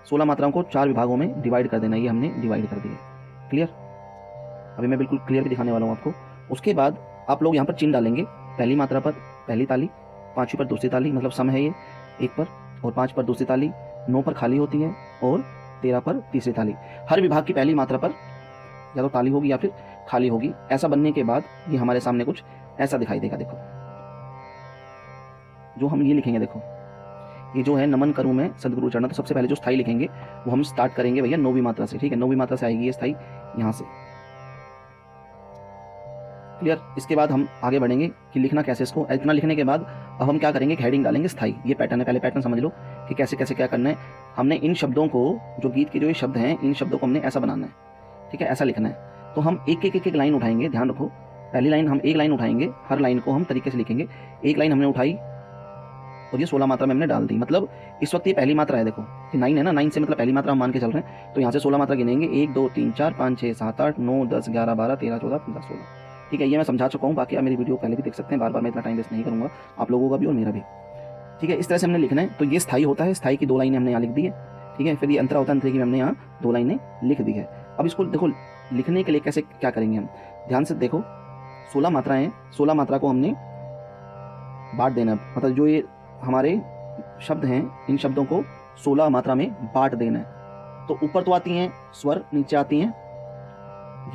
16 मात्राओं को 4 विभागों में डिवाइड कर देना, ये हमने डिवाइड कर दिया, क्लियर। अभी मैं बिल्कुल क्लियर भी दिखाने वाला हूँ आपको। उसके बाद आप लोग यहाँ पर चिन्ह डालेंगे, पहली मात्रा पर पहली ताली, 5वीं पर दूसरी ताली, मतलब सम है ये 1 पर, और 5 पर दूसरी ताली, 9 पर खाली होती है, और 13 पर तीसरी ताली। हर विभाग की पहली मात्रा पर या तो ताली होगी या फिर खाली होगी। ऐसा बनने के बाद ये हमारे सामने कुछ ऐसा दिखाई देगा। देखो जो हम ये लिखेंगे, देखो ये जो है नमन करूं मैं सदगुरु चरणा, तो सबसे पहले जो स्थाई लिखेंगे वो हम स्टार्ट करेंगे भैया 9वीं मात्रा से, ठीक है, 9वीं मात्रा से आएगी ये स्थाई यहाँ से, क्लियर। इसके बाद हम आगे बढ़ेंगे कि लिखना कैसे इसको। इतना लिखने के बाद अब हम क्या करेंगे, हेडिंग डालेंगे स्थाई। ये पैटर्न है, पहले पैटर्न समझ लो कि कैसे कैसे क्या करना है। हमने इन शब्दों को, जो गीत के जो ये शब्द हैं, इन शब्दों को हमने ऐसा बनाना है, ठीक है, ऐसा लिखना है। तो हम एक एक लाइन उठाएंगे, ध्यान रखो, पहली लाइन हम एक लाइन उठाएंगे, हर लाइन को हम तरीके से लिखेंगे। एक लाइन हमने उठाई और ये 16 मात्रा में हमने डाल दी, मतलब इस वक्त ये पहली मात्रा है, देखो ये 9 है ना, 9 से मतलब पहली मात्रा हम मान के चल रहे हैं। तो यहाँ से 16 मात्रा गिनेंगे, 1 2 3 4 5 6 7 8 9 10 11 12 13 14 15 16, ठीक है। ये मैं समझा चुका हूँ, बाकी आप मेरी वीडियो पहले भी देख सकते हैं, बार बार मैं इतना टाइम वेस्ट नहीं करूँगा, आप लोगों का भी और मेरा भी, ठीक है। इस तरह से हमने लिखना है। तो ये स्थाई होता है, स्थाई की 2 लाइनें हमने यहाँ लिख दी है, ठीक है। फिर ये अंतरा होता है, अंतरे की हमने यहाँ 2 लाइनें लिख दी है। अब इसको देखो लिखने के लिए कैसे क्या करेंगे हम, ध्यान से देखो, 16 मात्राएं हैं, 16 मात्रा को हमने बांट देना, मतलब जो ये हमारे शब्द हैं, इन शब्दों को 16 मात्रा में बांट देना है। तो ऊपर तो आती हैं स्वर, नीचे आती हैं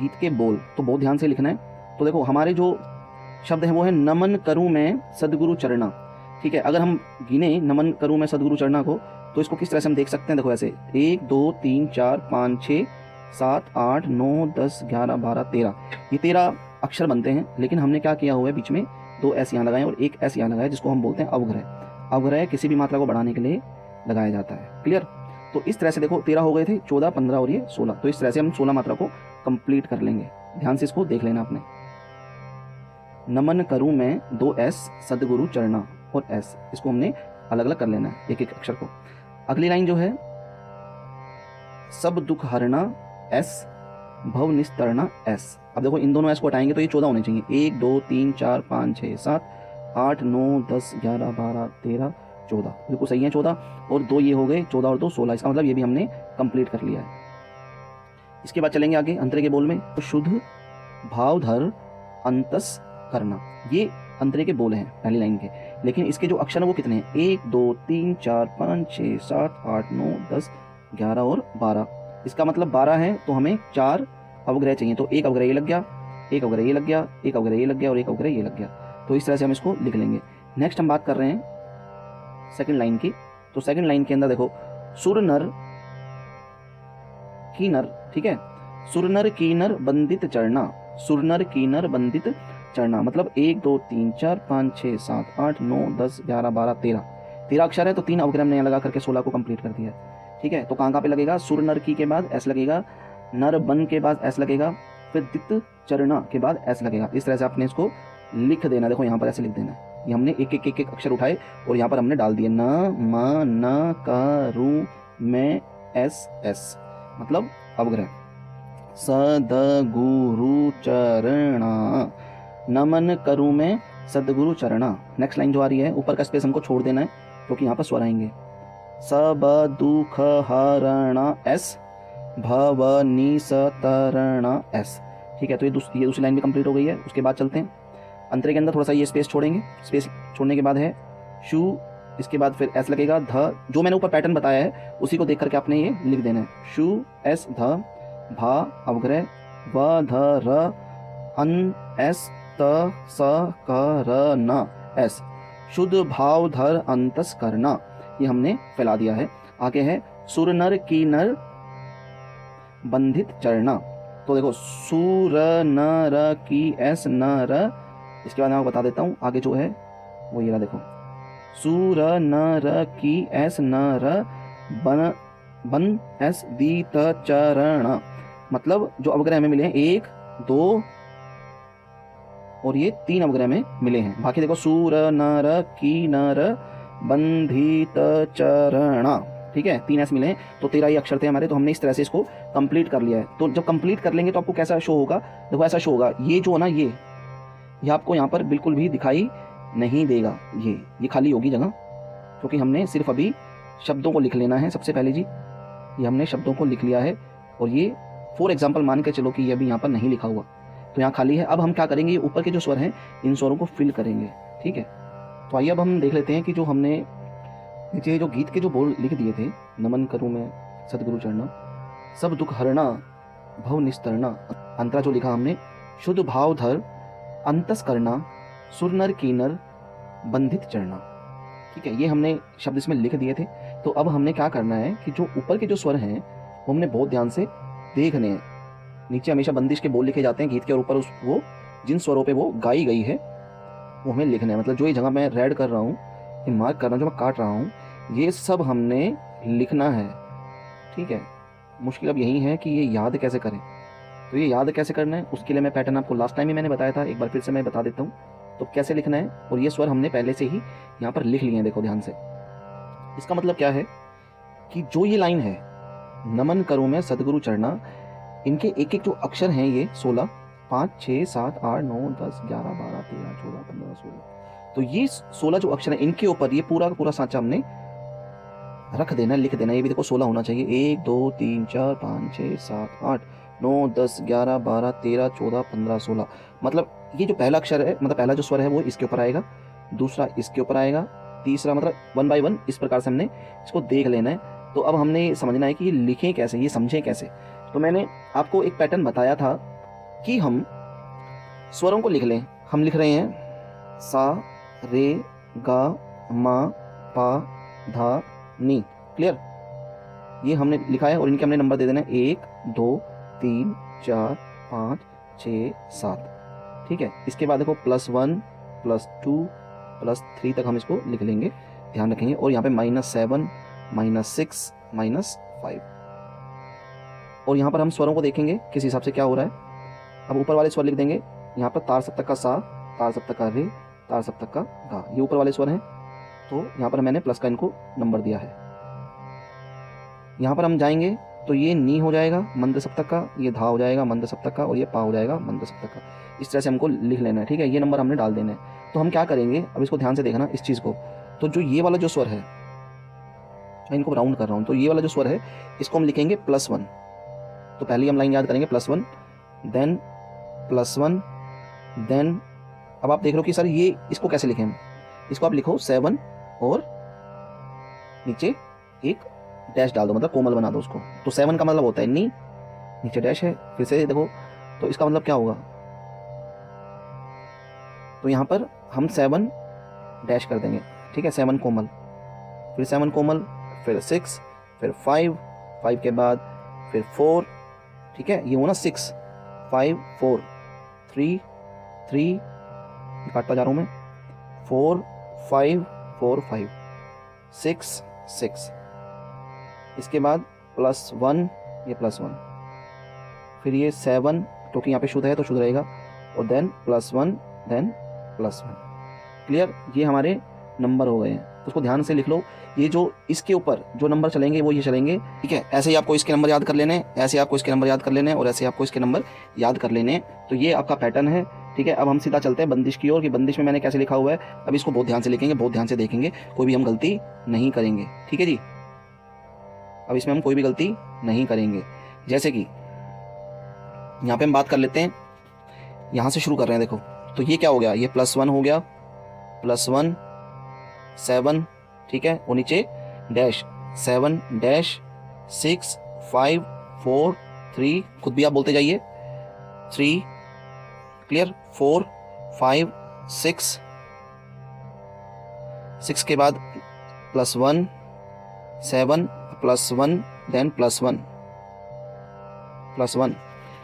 गीत के बोल, तो बहुत ध्यान से लिखना है। तो देखो हमारे जो शब्द हैं वो है नमन करूं मैं सदगुरु चरणा। ठीक है, अगर हम गिने नमन करूं मैं सदगुरु चरणा को, तो इसको किस तरह से हम देख सकते हैं, देखो ऐसे 1 2 3 4 5 6 7 8 9 10 11 12 13, ये 13 अक्षर बनते हैं। लेकिन हमने क्या किया हुआ है, बीच में 2 एस यहाँ लगाए और 1 एस यहाँ लगाया, जिसको हम बोलते हैं अवग्रह। अवग्रह किसी भी मात्रा को बढ़ाने के लिए लगाया जाता है। क्लियर? तो इस तरह से देखो 13 हो गए थे, 14 15 और ये 16, तो इस तरह से हम 16 मात्रा को कंप्लीट कर लेंगे। ध्यान से इसको देख लेना आपने। नमन करूं मैं 2 एस सदगुरु चरणा और एस, इसको हमने अलग अलग कर लेना है एक एक अक्षर को। अगली लाइन जो है सब दुख हरना एस भव निस्तरना एस। अब देखो इन दोनों एस को हटाएंगे तो ये 14 होने चाहिए। 1 2 3 4 5 6 7 8 9 10 11 12 13 14, बिल्कुल सही है 14, और 2 ये हो गए 14 और 2 16, इसका मतलब ये भी हमने कंप्लीट कर लिया है। इसके बाद चलेंगे आगे अंतरे के बोल में। तो शुद्ध भावधर अंतस करना, ये अंतरे के बोल हैं पहली लाइन के। लेकिन इसके जो अक्षर हैं वो कितने हैं, 1 2 3 4 5 6 7 8 9 10 11 और 12। इसका मतलब 12 है, तो हमें 4 अवग्रह चाहिए। तो एक अवग्रह ये लग गया, एक अवग्रह ये लग गया, एक अवग्रह ये लग गया और एक अवग्रह ये लग गया। तो इस तरह से हम इसको लिख लेंगे। नेक्स्ट हम बात कर रहे हैं सेकंड लाइन की। तो सेकंड लाइन के अंदर देखो सुर नर कीनर, ठीक है, सुरनर कीनर बंदित चढ़ना, सुरनर कीनर बंदित चढ़ना, मतलब 1 2 3 4 5 6 7 8 9 10 11 12 13 अक्षर है, तो 3 अवग्रह हमने लगा करके 16 को कंप्लीट कर दिया है। ठीक है, तो कहाँ पे लगेगा, सुरनर की के बाद एस लगेगा, नर बन के बाद एस लगेगा, फिर दित चरणा के बाद एस लगेगा। इस तरह से आपने इसको लिख देना। देखो यहाँ पर ऐसे लिख देना है। ये हमने एक एक अक्षर उठाए और यहाँ पर हमने डाल दिए, न म न क रू मैं एस एस, मतलब अवग्रह। सदगुरु चरणा, नमन करूं मैं सदगुरु चरणा। नेक्स्ट लाइन जो आ रही है, ऊपर का स्पेस हमको छोड़ देना है क्योंकि यहाँ पर स्वर आएंगे। सब दुख हरणा एस भव निस्तरणा एस। ठीक है, तो ये दूसरी लाइन भी कंप्लीट हो गई है। उसके बाद चलते हैं अंतरे के अंदर, थोड़ा सा ये स्पेस छोड़ेंगे। स्पेस छोड़ने के बाद है शु, इसके बाद फिर एस लगेगा, ध, जो मैंने ऊपर पैटर्न बताया है उसी को देख करके आपने ये लिख देना है। शु एस ध, भा अवग्रह, व ध र, अन एस, त स क र न एस, शुद्ध भाव धर अंतस करना, ये हमने फैला दिया है। आगे है सुर नर की नर बंधित चढ़ना। तो देखो सुर न र की एस न र, इसके बाद मैं आपको बता देता हूँ आगे जो है वो ये रहा। देखो सुर न र की एस न र बन बन एस दीत चरण, मतलब जो अवग्रह में मिले हैं 1 2 और ये 3 अवग्रह में मिले हैं। बाकी देखो सूर नर की नर बंधित चरणा, ठीक है, 3 एस मिले हैं, तो 13 ही अक्षर थे हमारे। तो हमने इस तरह से इसको कंप्लीट कर लिया है। तो जब कंप्लीट कर लेंगे तो आपको कैसा शो होगा, देखो ऐसा शो होगा। ये जो है ना, ये आपको यहाँ पर बिल्कुल भी दिखाई नहीं देगा, ये खाली होगी जगह, क्योंकि हमने सिर्फ अभी शब्दों को लिख लेना है। सबसे पहले जी ये हमने शब्दों को लिख लिया है, और ये फॉर एग्जाम्पल मान के चलो कि ये अभी यहाँ पर नहीं लिखा हुआ, तो यहाँ खाली है। अब हम क्या करेंगे, ये ऊपर के जो स्वर हैं इन स्वरों को फिल करेंगे। ठीक है, तो आइए अब हम देख लेते हैं कि जो हमने नीचे जो गीत के जो बोल लिख दिए थे, नमन करूं मैं सदगुरु चरणा, सब दुख हरना भव निस्तरना, अंतरा जो लिखा हमने, शुद्ध भाव धर अंतस करना, सुरनर कीनर बंधित चढ़ना। ठीक है, ये हमने शब्द इसमें लिख दिए थे। तो अब हमने क्या करना है कि जो ऊपर के जो स्वर हैं वो हमने बहुत ध्यान से देखने हैं। नीचे हमेशा बंदिश के बोल लिखे जाते हैं गीत के, और ऊपर वो जिन स्वरों पे वो गाई गई है वो हमें लिखना है। मतलब जो ये जगह मैं रेड कर रहा हूँ, ये मार्क कर रहा हूँ, जो मैं काट रहा हूँ, ये सब हमने लिखना है। ठीक है, मुश्किल अब यही है कि ये याद कैसे करें। तो ये याद कैसे करना है, उसके लिए मैं पैटर्न आपको लास्ट टाइम ही मैंने बताया था, एक बार फिर से मैं बता देता हूँ। तो कैसे लिखना है, और ये स्वर हमने पहले से ही यहाँ पर लिख लिए हैं, देखो ध्यान से। इसका मतलब क्या है कि जो ये लाइन है, नमन करूं मैं सदगुरु चरणा, इनके एक एक जो अक्षर हैं ये 16, 5 6 7 8 9 10 11 12 13 14 15 16, तो ये 16 जो अक्षर हैं इनके ऊपर ये पूरा का पूरा सांचा हमने रख देना, लिख देना। ये भी देखो 16 होना चाहिए, 1 2 3 4 5 6 7 8 9 10 11 12 13 14 15 16, मतलब ये जो पहला अक्षर है, मतलब पहला जो स्वर है वो इसके ऊपर आएगा, दूसरा इसके ऊपर आएगा, तीसरा, मतलब 1 बाय 1 इस प्रकार से हमने इसको देख लेना है। तो अब हमने समझना है कि ये लिखें कैसे, ये समझें कैसे। तो मैंने आपको एक पैटर्न बताया था कि हम स्वरों को लिख लें। हम लिख रहे हैं सा, रे, गा, मा, पा, धा, नी। क्लियर? ये हमने लिखा है और इनके हमने नंबर दे देना है 1 2 3 4 5 6 7। ठीक है, इसके बाद देखो +1 +2 +3 तक हम इसको लिख लेंगे, ध्यान रखेंगे। और यहाँ पे -7 -6 -5। और यहाँ पर हम स्वरों को देखेंगे किस हिसाब से क्या हो रहा है। अब ऊपर वाले स्वर लिख देंगे। यहाँ पर तार सप्तक का सा, तार सप्तक का रे, तार सप्तक का गा, ये ऊपर वाले स्वर हैं। तो यहाँ पर मैंने प्लस का इनको नंबर दिया है। यहाँ पर हम जाएंगे तो ये नी हो जाएगा मंद सप्तक का, ये धा हो जाएगा मंद सप्तक का, और ये पा हो जाएगा मंद सप्तक का। इस तरह से हमको लिख लेना है। ठीक है, ये नंबर हमने डाल देना है। तो हम क्या करेंगे, अब इसको ध्यान से देखना इस चीज़ को। तो जो ये वाला जो स्वर है, मैं इनको राउंड कर रहा हूँ, तो ये वाला जो स्वर है इसको हम लिखेंगे +1। तो पहली हम लाइन याद करेंगे +1, देन +1, देन अब आप देख रहे हो कि सर ये इसको कैसे लिखें हम। इसको आप लिखो 7 और नीचे एक डैश डाल दो, मतलब कोमल बना दो उसको। तो 7 का मतलब होता है नी, नीचे डैश है, फिर से देखो। तो इसका मतलब क्या होगा, तो यहाँ पर हम 7 डैश कर देंगे। ठीक है, 7 कोमल, फिर 7 कोमल, फिर 6, फिर 5 के बाद फिर 4। ठीक है, ये हो ना 6 5 4 3 काटता जा रहा हूँ मैं, 4 5 4 5 6 6। इसके बाद +1, ये +1, फिर ये 7 क्योंकि यहाँ पे शुद्ध है तो शुद्ध रहेगा, और देन +1, देन +1। क्लियर? ये हमारे नंबर हो गए हैं। तो उसको ध्यान से लिख लो। ये जो इसके ऊपर जो नंबर चलेंगे वो ये चलेंगे। ठीक है, ऐसे ही आपको इसके नंबर याद कर लेने, ऐसे आपको इसके नंबर याद कर लेने, और ऐसे आपको इसके नंबर याद कर लेने। तो ये आपका पैटर्न है। ठीक है, अब हम सीधा चलते हैं बंदिश की ओर कि बंदिश में मैंने कैसे लिखा हुआ है। अब इसको बहुत ध्यान से लिखेंगे, बहुत ध्यान से देखेंगे, कोई भी हम गलती नहीं करेंगे। ठीक है जी, अब इसमें हम कोई भी गलती नहीं करेंगे। जैसे कि यहाँ पे हम बात कर लेते हैं, यहाँ से शुरू कर रहे हैं। देखो तो ये क्या हो गया, ये +1 हो गया, +1 7। ठीक है, और नीचे डैश 7 डैश 6 5 4 3, खुद भी आप बोलते जाइए 3। क्लियर? 4 5 6 के बाद +1 7 +1, देन +1 +1।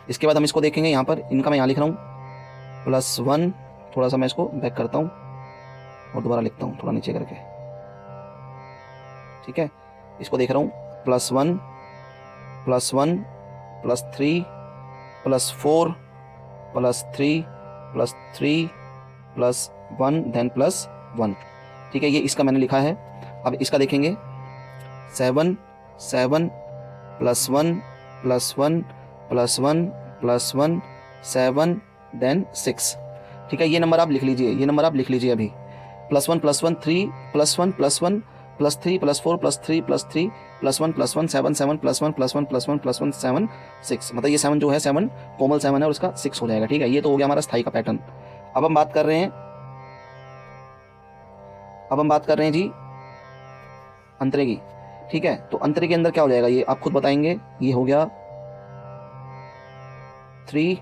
इसके बाद हम इसको देखेंगे, यहाँ पर इनका मैं यहाँ लिख रहा हूँ +1। थोड़ा सा मैं इसको बैक करता हूँ और दोबारा लिखता हूँ थोड़ा नीचे करके। ठीक है, इसको देख रहा हूँ +1 +1 +3 +4 +3 +3 +1, देन +1। ठीक है, ये इसका मैंने लिखा है। अब इसका देखेंगे 7 7 +1 +1 +1 +1 7, देन 6। ठीक है, ये नंबर आप लिख लीजिए, ये नंबर आप लिख लीजिए अभी। +1 +1 3 +1 +1 +3 +4 +3 +3 +1 +1 7 7 +1 +1 +1 +1 7 6। मतलब ये 7 जो है 7 कोमल 7 है और इसका 6 हो जाएगा। ठीक है, ये तो हो गया हमारा स्थाई का पैटर्न। अब हम बात कर रहे हैं, जी अंतरे की। ठीक है, तो अंतरे के अंदर क्या हो जाएगा, ये आप खुद बताएंगे। ये हो गया 3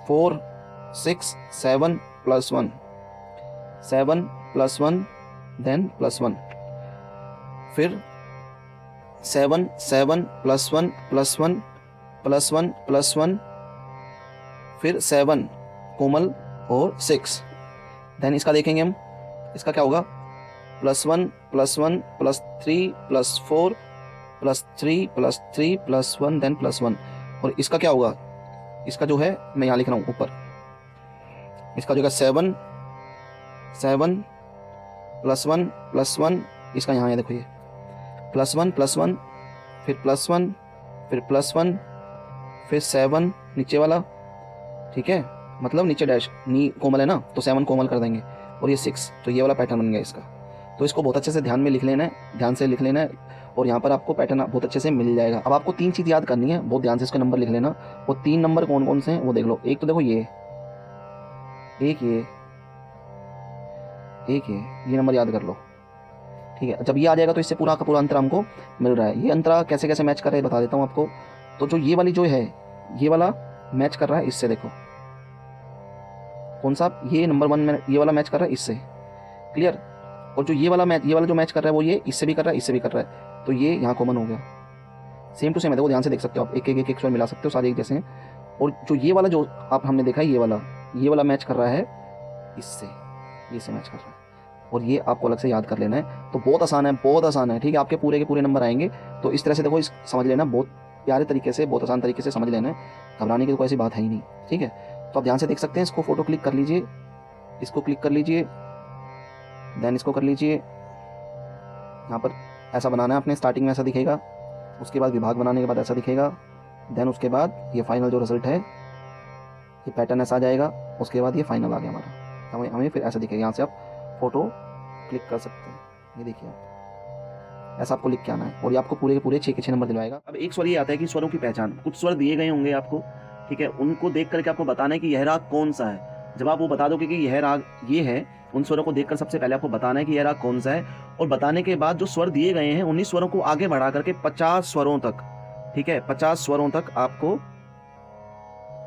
4 6 7 +1 7 +1, देन +1, फिर 7 7 +1 +1 +1 +1, फिर 7 कोमल और 6। देन इसका देखेंगे हम, इसका क्या होगा +1 +1 +3 +4 +3 +3 +1, देन +1। और इसका क्या होगा, इसका जो है मैं यहाँ लिख रहा हूँ ऊपर, इसका जो है 7 7 +1 +1, इसका यहाँ है देखो ये +1 +1, फिर +1, फिर +1, फिर 7 नीचे वाला। ठीक है, मतलब नीचे डैश, नी कोमल है ना तो 7 कोमल कर देंगे, और ये 6। तो ये वाला पैटर्न बन गया इसका। तो इसको बहुत अच्छे से ध्यान में लिख लेना है, ध्यान से लिख लेना है, और यहाँ पर आपको पैटर्न बहुत अच्छे से मिल जाएगा। अब आपको 3 चीज़ याद करनी है, बहुत ध्यान से इसका नंबर लिख लेना। वो 3 नंबर कौन कौन से हैं वो देख लो। एक तो देखो ये, एक ये नंबर याद कर लो। ठीक है, जब ये आ जाएगा तो इससे पूरा का पूरा अंतरा हमको मिल रहा है। ये अंतरा कैसे कैसे मैच कर रहा है बता देता हूँ आपको। तो जो ये वाली जो है, ये वाला मैच कर रहा है इससे, देखो कौन सा, ये नंबर 1 में ये वाला मैच कर रहा है इससे, क्लियर। और जो ये वाला जो मैच कर रहा है वो ये इससे भी कर रहा है, इससे भी कर रहा है, तो ये यहाँ कॉमन हो गया। सेम टू सेम है, देखो ध्यान से देख सकते हो आप, एक स्वर मिला सकते हो, सारे एक जैसे हैं। और जो ये वाला जो आप हमने देखा है, ये वाला मैच कर रहा है इससे, ये से मैच कर रहा है, और ये आपको अलग से याद कर लेना है। तो बहुत आसान है, बहुत आसान है, ठीक है। आपके पूरे के पूरे नंबर आएंगे। तो इस तरह से देखो, इस समझ लेना, बहुत प्यारे तरीके से, बहुत आसान तरीके से समझ लेना है, घबराने की तो कोई ऐसी बात है ही नहीं, ठीक है। तो आप ध्यान से देख सकते हैं, इसको फोटो क्लिक कर लीजिए, इसको क्लिक कर लीजिए, देन इसको कर लीजिए, यहाँ पर ऐसा बनाना है आपने, स्टार्टिंग में ऐसा दिखेगा, उसके बाद विभाग बनाने के बाद ऐसा दिखेगा, देन उसके बाद ये फाइनल जो रिजल्ट है, ये पैटर्न ऐसा आ जाएगा, उसके बाद ये फाइनल आ गया हमारा, हमें फिर ऐसा दिखेगा। यहाँ से आप फोटो क्लिक कर सकते हैं, ये देखिए आप, ऐसा आपको लिख के आना है, और ये आपको पूरे के पूरे 6 के 6 नंबर दिलवाएगा। अब एक स्वर ये आता है कि स्वरों की पहचान, कुछ स्वर दिए गए होंगे आपको, ठीक है, उनको देख करके आपको बताना है कि यह राग कौन सा है। जब आप वो बता दोगे कि यह राग ये है, उन स्वरों को देखकर सबसे पहले आपको बताना है कि यह राग कौन सा है, और बताने के बाद जो स्वर दिए गए हैं उन्हीं स्वरों को आगे बढ़ा करके 50 स्वरों तक, ठीक है, 50 स्वरों तक आपको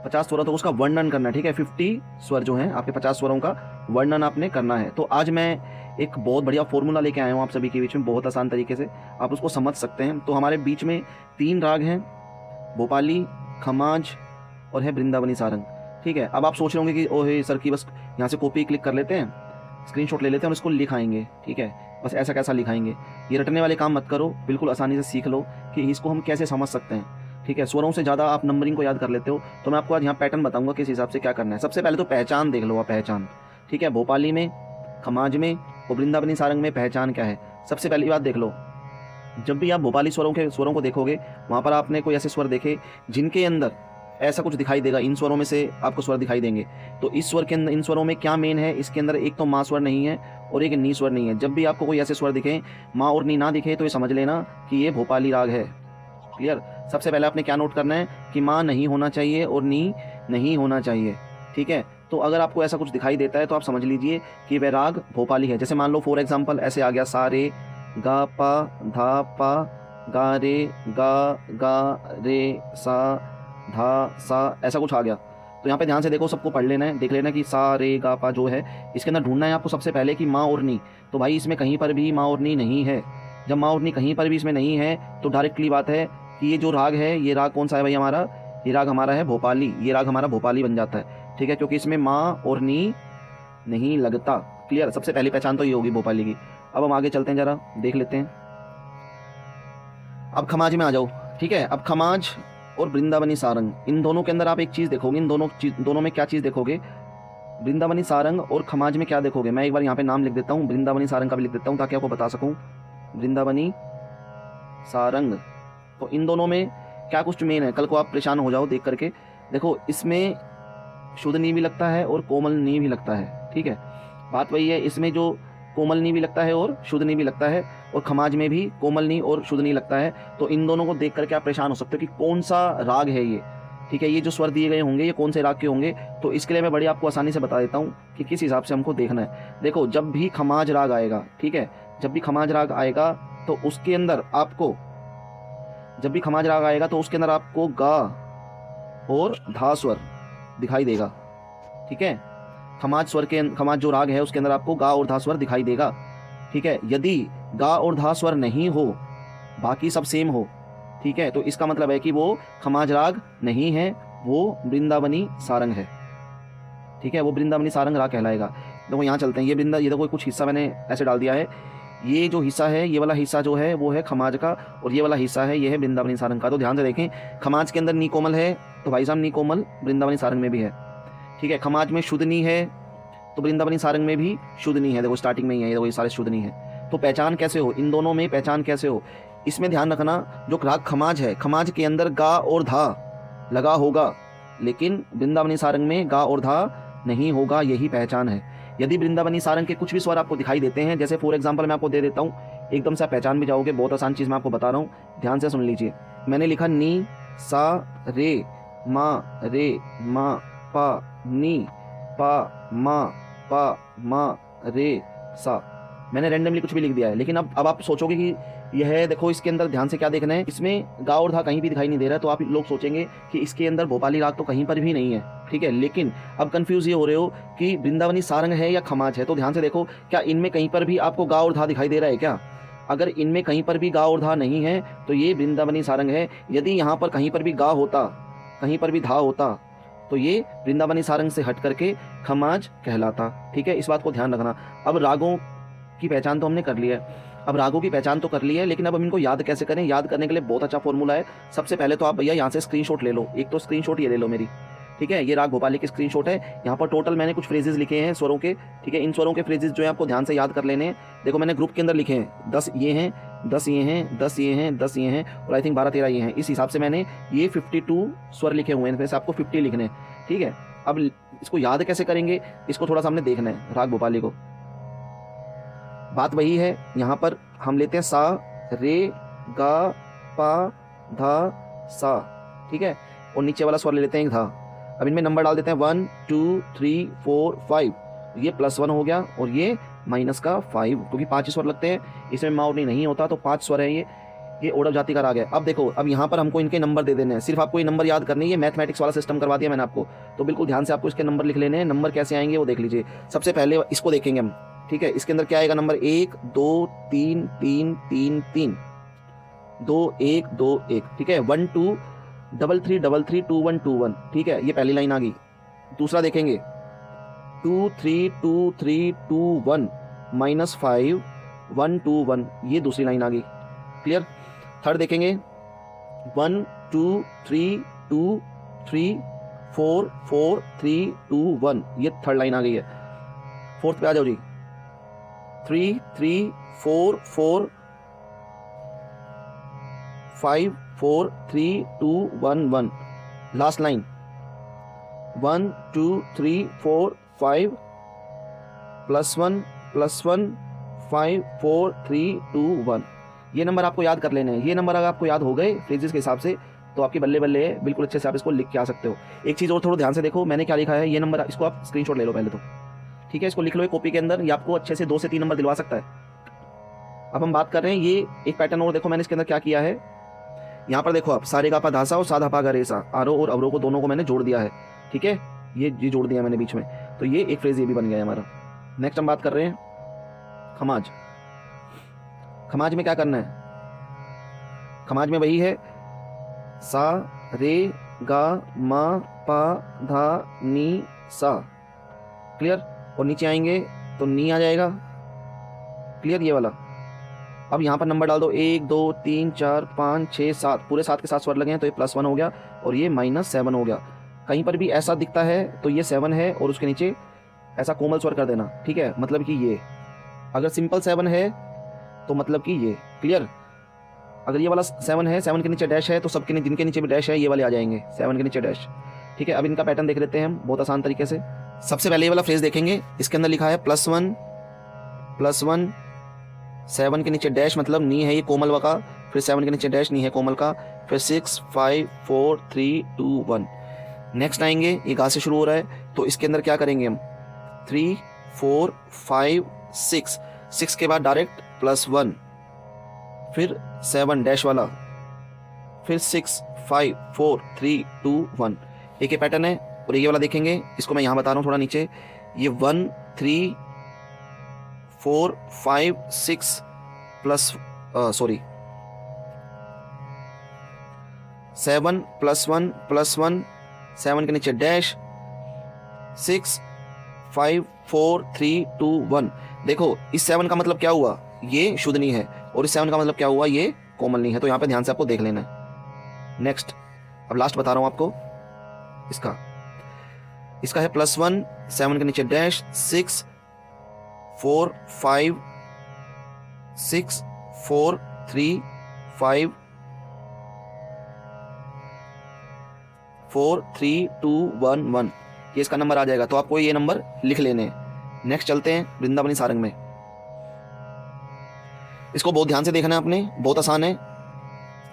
50 स्वरों तक उसका वर्णन करना है, ठीक है। 50 स्वर जो हैं आपके 50 स्वरों का वर्णन आपने करना है। तो आज मैं एक बहुत बढ़िया फॉर्मूला लेके आया हूँ आप सभी के बीच में, बहुत आसान तरीके से आप उसको समझ सकते हैं। तो हमारे बीच में 3 राग हैं, भोपाली, खमाज और है वृंदावनी सारंग, ठीक है। अब आप सोच रहे होंगे कि ओहे सर की बस यहाँ से कॉपी क्लिक कर लेते हैं, स्क्रीनशॉट ले लेते हैं और इसको लिखाएंगे, ठीक है, बस ऐसा कैसा लिखाएंगे। ये रटने वाले काम मत करो, बिल्कुल आसानी से सीख लो कि इसको हम कैसे समझ सकते हैं, ठीक है। स्वरों से ज़्यादा आप नंबरिंग को याद कर लेते हो, तो मैं आपको आज यहाँ पैटर्न बताऊंगा किस हिसाब से क्या करना है। सबसे पहले तो पहचान देख लो आप, पहचान, ठीक है। भोपाली में, खमाज में और वृंदावनी सारंग में पहचान क्या है। सबसे पहली बात देख लो, जब भी आप भोपाली स्वरों को देखोगे, वहाँ पर आपने कोई ऐसे स्वर देखे जिनके अंदर ऐसा कुछ दिखाई देगा, इन स्वरों में से आपको स्वर दिखाई देंगे। तो इस स्वर के अंदर, इन स्वरों में क्या मेन है, इसके अंदर एक तो माँ स्वर नहीं है और एक नी स्वर नहीं है। जब भी आपको कोई ऐसे स्वर दिखे, माँ और नी ना दिखे, तो ये समझ लेना कि ये भोपाली राग है, क्लियर। सबसे पहले आपने क्या नोट करना है कि माँ नहीं होना चाहिए और नी नहीं होना चाहिए, ठीक है। तो अगर आपको ऐसा कुछ दिखाई देता है तो आप समझ लीजिए कि वह राग भोपाली है। जैसे मान लो फॉर एग्जाम्पल ऐसे आ गया, सा रे गा पा धा पा गा रे गा रे सा धा सा, ऐसा कुछ आ गया। तो यहाँ पे ध्यान से देखो, सबको पढ़ लेना है, देख लेना कि सा रे गा पा जो है, इसके अंदर ढूंढना है आपको सबसे पहले कि माँ और नी। तो भाई इसमें कहीं पर भी माँ और नी नहीं है। जब माँ और नी कहीं पर भी इसमें नहीं है तो डायरेक्टली बात है कि ये जो राग है, ये राग कौन सा है भाई हमारा, ये राग हमारा है भोपाली, ये राग हमारा भोपाली बन जाता है, ठीक है, क्योंकि इसमें माँ और नी नहीं लगता, क्लियर। सबसे पहली पहचान तो ये होगी भोपाली की। अब हम आगे चलते हैं, जरा देख लेते हैं। अब खमाज में आ जाओ, ठीक है। अब खमाज और वृंदावनी सारंग, इन दोनों के अंदर आप एक चीज देखोगे, इन दोनों में क्या चीज देखोगे, वृंदावनी सारंग और खमाज में क्या देखोगे। मैं एक बार यहाँ पे नाम लिख देता हूँ, वृंदावनी सारंग का भी लिख देता हूँ ताकि आपको बता सकूँ, वृंदावनी सारंग। तो इन दोनों में क्या कुछ मेन है, कल को आप परेशान हो जाओ देख करके। देखो इसमें शुद्ध नी भी लगता है और कोमल नी भी लगता है, ठीक है। बात वही है, इसमें जो कोमल नी भी लगता है और शुद्ध नी भी लगता है, और खमाज में भी कोमल नी और शुद्ध नी लगता है। तो इन दोनों को देख करके आप परेशान हो सकते हो कि कौन सा राग है ये, ठीक है। ये जो स्वर दिए गए होंगे ये कौन से राग के होंगे, तो इसके लिए मैं बड़ी आपको आसानी से बता देता हूँ कि किस हिसाब से हमको देखना है। देखो जब भी खमाज राग आएगा, ठीक है, जब भी खमाज राग आएगा तो उसके अंदर आपको, जब भी खमाज राग आएगा तो उसके अंदर आपको गा और धा स्वर दिखाई देगा, ठीक है। खमाज जो राग है उसके अंदर आपको गा और धा स्वर दिखाई देगा, ठीक है। यदि गा और धा स्वर नहीं हो, बाकी सब सेम हो, ठीक है, तो इसका मतलब है कि वो खमाज राग नहीं है, वो वृंदावनी सारंग है, ठीक है, वो वृंदावनी सारंग राग कहलाएगा। देखो यहाँ चलते हैं, ये देखो कुछ हिस्सा मैंने ऐसे डाल दिया है, ये जो हिस्सा है, ये वाला हिस्सा जो है वो है खमाज का, और ये वाला हिस्सा है ये है वृंदावनी सारंग का। तो ध्यान से देखें, खमाज के अंदर नी कोमल है तो भाई साहब नी कोमल वृंदावनी सारंग में भी है, ठीक है। खमाज में शुद्ध नी है तो वृंदावनी सारंग में भी शुद्ध नी है, देखो स्टार्टिंग में ही है, देखो ये सारे शुद्ध नी है। तो पहचान कैसे हो, इन दोनों में पहचान कैसे हो, इसमें ध्यान रखना, जो राग खमाज है, खमाज के अंदर गा और धा लगा होगा, लेकिन वृंदावनी सारंग में गा और धा नहीं होगा, यही पहचान है। यदि वृंदावनी सारंग के कुछ भी स्वर आपको दिखाई देते हैं, जैसे फॉर एग्जाम्पल मैं आपको दे देता हूँ, एकदम से आप पहचान भी जाओगे, बहुत आसान चीज मैं आपको बता रहा हूँ, ध्यान से सुन लीजिए। मैंने लिखा नी सा रे मा पा नी पा मा रे सा, मैंने रैंडमली कुछ भी लिख दिया है। लेकिन अब आप सोचोगे कि यह देखो इसके अंदर ध्यान से क्या देखना है, इसमें गा और धा कहीं भी दिखाई नहीं दे रहा, तो आप लोग सोचेंगे कि इसके अंदर भोपाली राग तो कहीं पर भी नहीं है, ठीक है। लेकिन अब कंफ्यूज ये हो रहे हो कि वृंदावनी सारंग है या खमाज है। तो ध्यान से देखो, क्या इनमें कहीं पर भी आपको गा और धा दिखाई दे रहा है क्या? अगर इनमें कहीं पर भी गा और धा नहीं है तो ये वृंदावनी सारंग है। यदि यहाँ पर कहीं पर भी गा होता, कहीं पर भी धा होता, तो ये वृंदावनी सारंग से हट करके खमाज कहलाता, ठीक है। इस बात को ध्यान रखना। अब रागों की पहचान तो हमने कर ली है, अब रागों की पहचान तो कर ली है, लेकिन अब हम इनको याद कैसे करें? याद करने के लिए बहुत अच्छा फॉर्मूला है। सबसे पहले तो आप भैया यहाँ से स्क्रीनशॉट ले लो, एक तो स्क्रीनशॉट ये ले लो मेरी, ठीक है। ये राग भोपाली की स्क्रीनशॉट है। यहाँ पर टोटल मैंने कुछ फ्रेजेस लिखे हैं स्वरों के, ठीक है। इन स्वरों के फ्रेजेस जो है आपको ध्यान से याद कर लेने हैं। देखो मैंने ग्रुप के अंदर लिखे हैं, 10 ये हैं, 10 ये हैं, 10 ये हैं, 10 ये हैं, और आई थिंक 12-13 ये हैं। इस हिसाब से मैंने ये 52 स्वर लिखे हुए हैं, इनमें से आपको 50 लिखने हैं, ठीक है। अब इसको याद कैसे करेंगे, इसको थोड़ा सा हमने देखना है राग भोपाली को। बात वही है, यहाँ पर हम लेते हैं सा रे गा पा धा सा, ठीक है, और नीचे वाला स्वर ले लेते हैं धा। अब इनमें नंबर डाल देते हैं 1 2 3 4 5। ये +1 हो गया और ये माइनस का 5, क्योंकि 5 स्वर लगते हैं, इसमें मावनी नहीं होता, तो 5 स्वर है ये ओडव जाति का राग है। अब देखो, अब यहाँ पर हमको इनके नंबर दे देने हैं, सिर्फ आपको ये नंबर याद करनी है। ये मैथमेटिक्स वाला सिस्टम करवा दिया मैंने आपको, तो बिल्कुल ध्यान से आपको इसके नंबर लिख लेने हैं। नंबर कैसे आएंगे वो देख लीजिए। सबसे पहले इसको देखेंगे हम, ठीक है। इसके अंदर क्या आएगा नंबर? 1 2 3 3 3 3 2 1 2 1, ठीक है। 1 2 3 3 3 3 2 1 2 1, ठीक है, ये पहली लाइन आ गई। दूसरा देखेंगे 2 3 2 3 2 1 -5 1 2 1, ये दूसरी लाइन आ गई, क्लियर। थर्ड देखेंगे 1 2 3 2 3 4 4 3 2 1, ये थर्ड लाइन आ गई है। फोर्थ पे आ जाओ जी, 3 3 4 4 5 4 3 2 1 1, लास्ट लाइन 1 2 3 4 5 +1 +1 5 4 3 2 1। ये नंबर आपको याद कर लेने हैं। ये नंबर अगर आपको याद हो गए फ्रेजेस के हिसाब से तो आपके बल्ले बल्ले है, बिल्कुल अच्छे से आप इसको लिख के आ सकते हो। एक चीज़ और थोड़ा ध्यान से देखो, मैंने क्या लिखा है, ये नंबर इसको आप स्क्रीनशॉट ले लो पहले तो, ठीक है। इसको लिख लो एक कॉपी के अंदर, ये आपको अच्छे से 2 से 3 नंबर दिलवा सकता है। अब हम बात कर रहे हैं, ये एक पैटर्न और देखो मैंने इसके अंदर क्या किया है। यहाँ पर देखो आप सारे गा पा धासा और साधा पा गा रे सा, आरो और अवरो को दोनों को मैंने जोड़ दिया है, ठीक है। ये जोड़ दिया मैंने बीच में, तो ये एक फ्रेज ये भी बन गया है हमारा। नेक्स्ट हम बात कर रहे हैं खमाज। खमाज में क्या करना है? खमाज में वही है सा रे गा मा पा धा नी सा, क्लियर। और नीचे आएंगे तो नी आ जाएगा, क्लियर, ये वाला। अब यहाँ पर नंबर डाल दो 1 2 3 4 5 6 7, पूरे 7 के 7 स्वर लगे हैं, तो ये +1 हो गया और ये -7 हो गया। कहीं पर भी ऐसा दिखता है तो ये 7 है और उसके नीचे ऐसा कोमल स्वर कर देना, ठीक है, मतलब कि ये। अगर सिंपल 7 है तो मतलब कि ये, क्लियर। अगर ये वाला 7 है, 7 के नीचे डैश है, तो सबके जिनके नीचे भी डैश है ये वाले आ जाएंगे, 7 के नीचे डैश, ठीक है। अब इनका पैटर्न देख लेते हैं हम बहुत आसान तरीके से। सबसे पहले ये वाला फ्रेज देखेंगे, इसके अंदर लिखा है +1 +1, 7 के नीचे डैश मतलब नी है ये कोमल का, फिर 7 के नीचे डैश नी है कोमल का, फिर 6 5 4 3 2 1। नेक्स्ट आएंगे, ये गा से शुरू हो रहा है, तो इसके अंदर क्या करेंगे हम 3 4 5 6, 6 के बाद डायरेक्ट +1, फिर 7 डैश वाला, फिर 6 5 4 3 2 1, एक ही पैटर्न है। और ये वाला देखेंगे, इसको मैं यहाँ बता रहा हूँ थोड़ा नीचे, ये 1 3 4 5 6 7 +1 +1, 7 के नीचे डैश, 6 5 4 3 2 1। देखो इस 7 का मतलब क्या हुआ, ये शुद्धनी है, और इस 7 का मतलब क्या हुआ, ये कोमलनी है। तो यहाँ पे ध्यान से आपको देख लेना है। नेक्स्ट, अब लास्ट बता रहा हूँ आपको इसका है +1, 7 के नीचे डैश, 6 4 5 6 4 3 5 4 3 2 1 1, ये इसका नंबर आ जाएगा। तो आपको ये नंबर लिख लेने हैं। नेक्स्ट चलते हैं वृंदावनी सारंग में। इसको बहुत ध्यान से देखना है आपने, बहुत आसान है।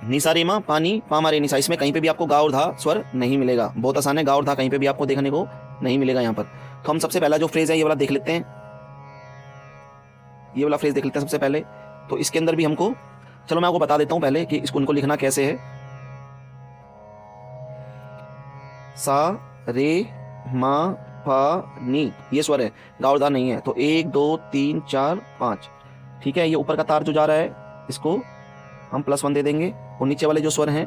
निसा रे मा पानी पा मारे निसा, इसमें कहीं पे भी आपको गा और धा स्वर नहीं मिलेगा, बहुत आसान है। गा और धा कहीं पे भी आपको देखने को नहीं मिलेगा यहाँ पर। तो हम सबसे पहला जो फ्रेज है ये वाला देख लेते हैं। ये वाला फ्रेज देख लेते हैं सबसे पहले। तो इसके अंदर भी हमको, चलो मैं आपको बता देता हूँ पहले कि इसको इनको लिखना कैसे है। सा रे मा पा नी, ये स्वर है, गा और धा नहीं है। तो 1 2 3 4 5, ठीक है। ये ऊपर का तार जो जा रहा है इसको हम +1 दे देंगे, और नीचे वाले जो स्वर हैं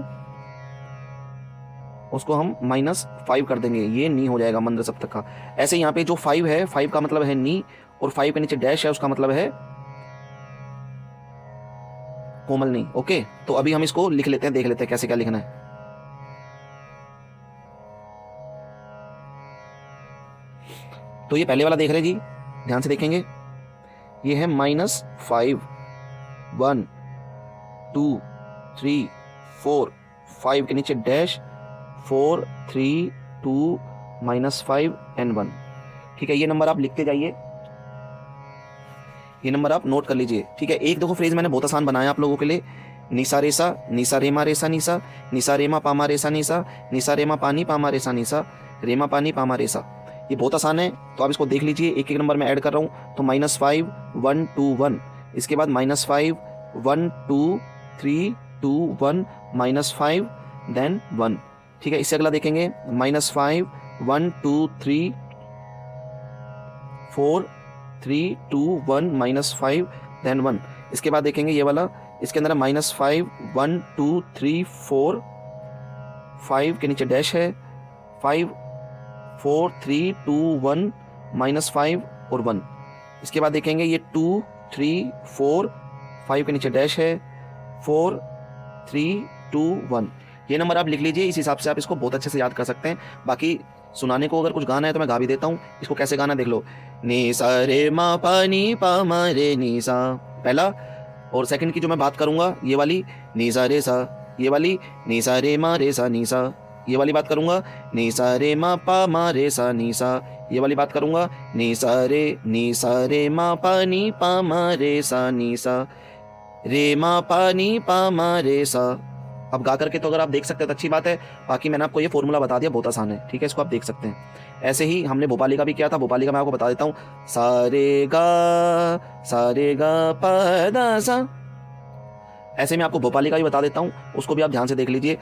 उसको हम -5 कर देंगे, ये नी हो जाएगा मंद्र सप्तक का। ऐसे यहाँ पे जो 5 है, 5 का मतलब है नी, और 5 के नीचे डैश है, उसका मतलब है कोमल नी। ओके, तो अभी हम इसको लिख लेते हैं, देख लेते हैं कैसे क्या लिखना है। तो ये पहले वाला देख रहे हैं जी, ध्यान से देखेंगे। ये है -5 1 2 3 4, 5 के नीचे डैश, 4 3 2 -5 and 1, ठीक है। ये नंबर आप लिखते जाइए, ये नंबर आप नोट कर लीजिए, ठीक है। एक देखो फ्रेज मैंने बहुत आसान बनाया आप लोगों के लिए। निसा रेसा, निसा रेमा रेसा निसा, निसा रेमा पामा रेसा निसा, निसा रेमा पानी पामा रेसा निसा, रेमा पानी पामा रेसा। ये बहुत आसान है, तो आप इसको देख लीजिए। एक एक नंबर मैं ऐड कर रहा हूँ। तो -5 1 2 1, इसके बाद -5 1 2 3 2 1 -5 देन 1, ठीक है। इससे अगला देखेंगे -5 1 2 3 4 3 2 1 -5 देन 1। इसके बाद देखेंगे ये वाला, इसके अंदर -5 1 2 3 4, 5 के नीचे डैश है, 5 4 3 2 1 -5 और 1। इसके बाद देखेंगे ये 2 3 4, 5 के नीचे डैश है, 4 3 2 1। ये नंबर आप लिख लीजिए, इस हिसाब से आप इसको बहुत अच्छे से याद कर सकते हैं। बाकी सुनाने को अगर कुछ गाना है तो मैं गा भी देता हूँ। इसको कैसे गाना देख लो। नी सा रे मा पा नी पा मा रे नी सा, पहला। और सेकंड की जो मैं बात करूंगा, ये वाली नी सा रे सा, ये वाली नी सा रे मा रे सा नी सा, ये वाली बात करूंगा नी सा रे मा पा मा रे सा नी सा, ये वाली बात करूंगा नी सा रे मा पा नी पा मा रे सा नी सा, रे मा पा नी पा मा रे सा। अब गा करके तो अगर आप देख सकते हैं तो अच्छी बात है, बाकी मैंने आपको ये फॉर्मूला बता दिया, बहुत आसान है, ठीक है। इसको आप देख सकते हैं। ऐसे ही हमने भोपाली का भी किया था। भोपाली का मैं आपको बता देता हूँ। सारे गा पा दा सा, ऐसे मैं आपको भोपाली का भी बता देता हूँ, उसको भी आप ध्यान से देख लीजिए।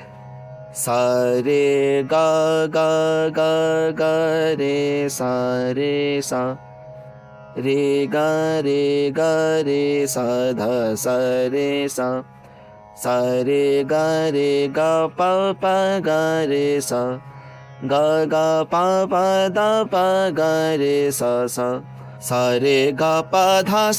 सारे गा गा गा गा रे सा रे गा रे सा धा सा रे सा, सा रे गा पा गा रे सा, गा पा दा पा गा रे सा सा, सा रे गा पा धा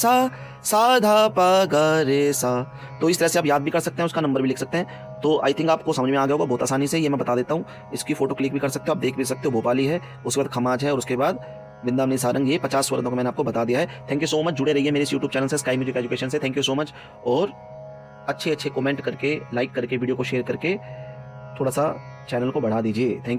धा पा गा रे सा। तो इस तरह से आप याद भी कर सकते हैं, उसका नंबर भी लिख सकते हैं। तो आई थिंक आपको समझ में आ गया होगा बहुत आसानी से। ये मैं बता देता हूँ, इसकी फोटो क्लिक भी कर सकते हो, आप देख भी सकते हो। भोपाली है, उसके बाद खमाज है, और उसके बाद वृंदावनी सारंग। ये 50 स्वरों को मैंने आपको बता दिया है। थैंक यू सो मच, जुड़े रहिए मेरे इस यूट्यूब चैनल से, स्काई म्यूजिक एजुकेशन से। Thank you so much. और अच्छे कमेंट करके, लाइक करके, वीडियो को शेयर करके थोड़ा सा चैनल को बढ़ा दीजिए। Thank you.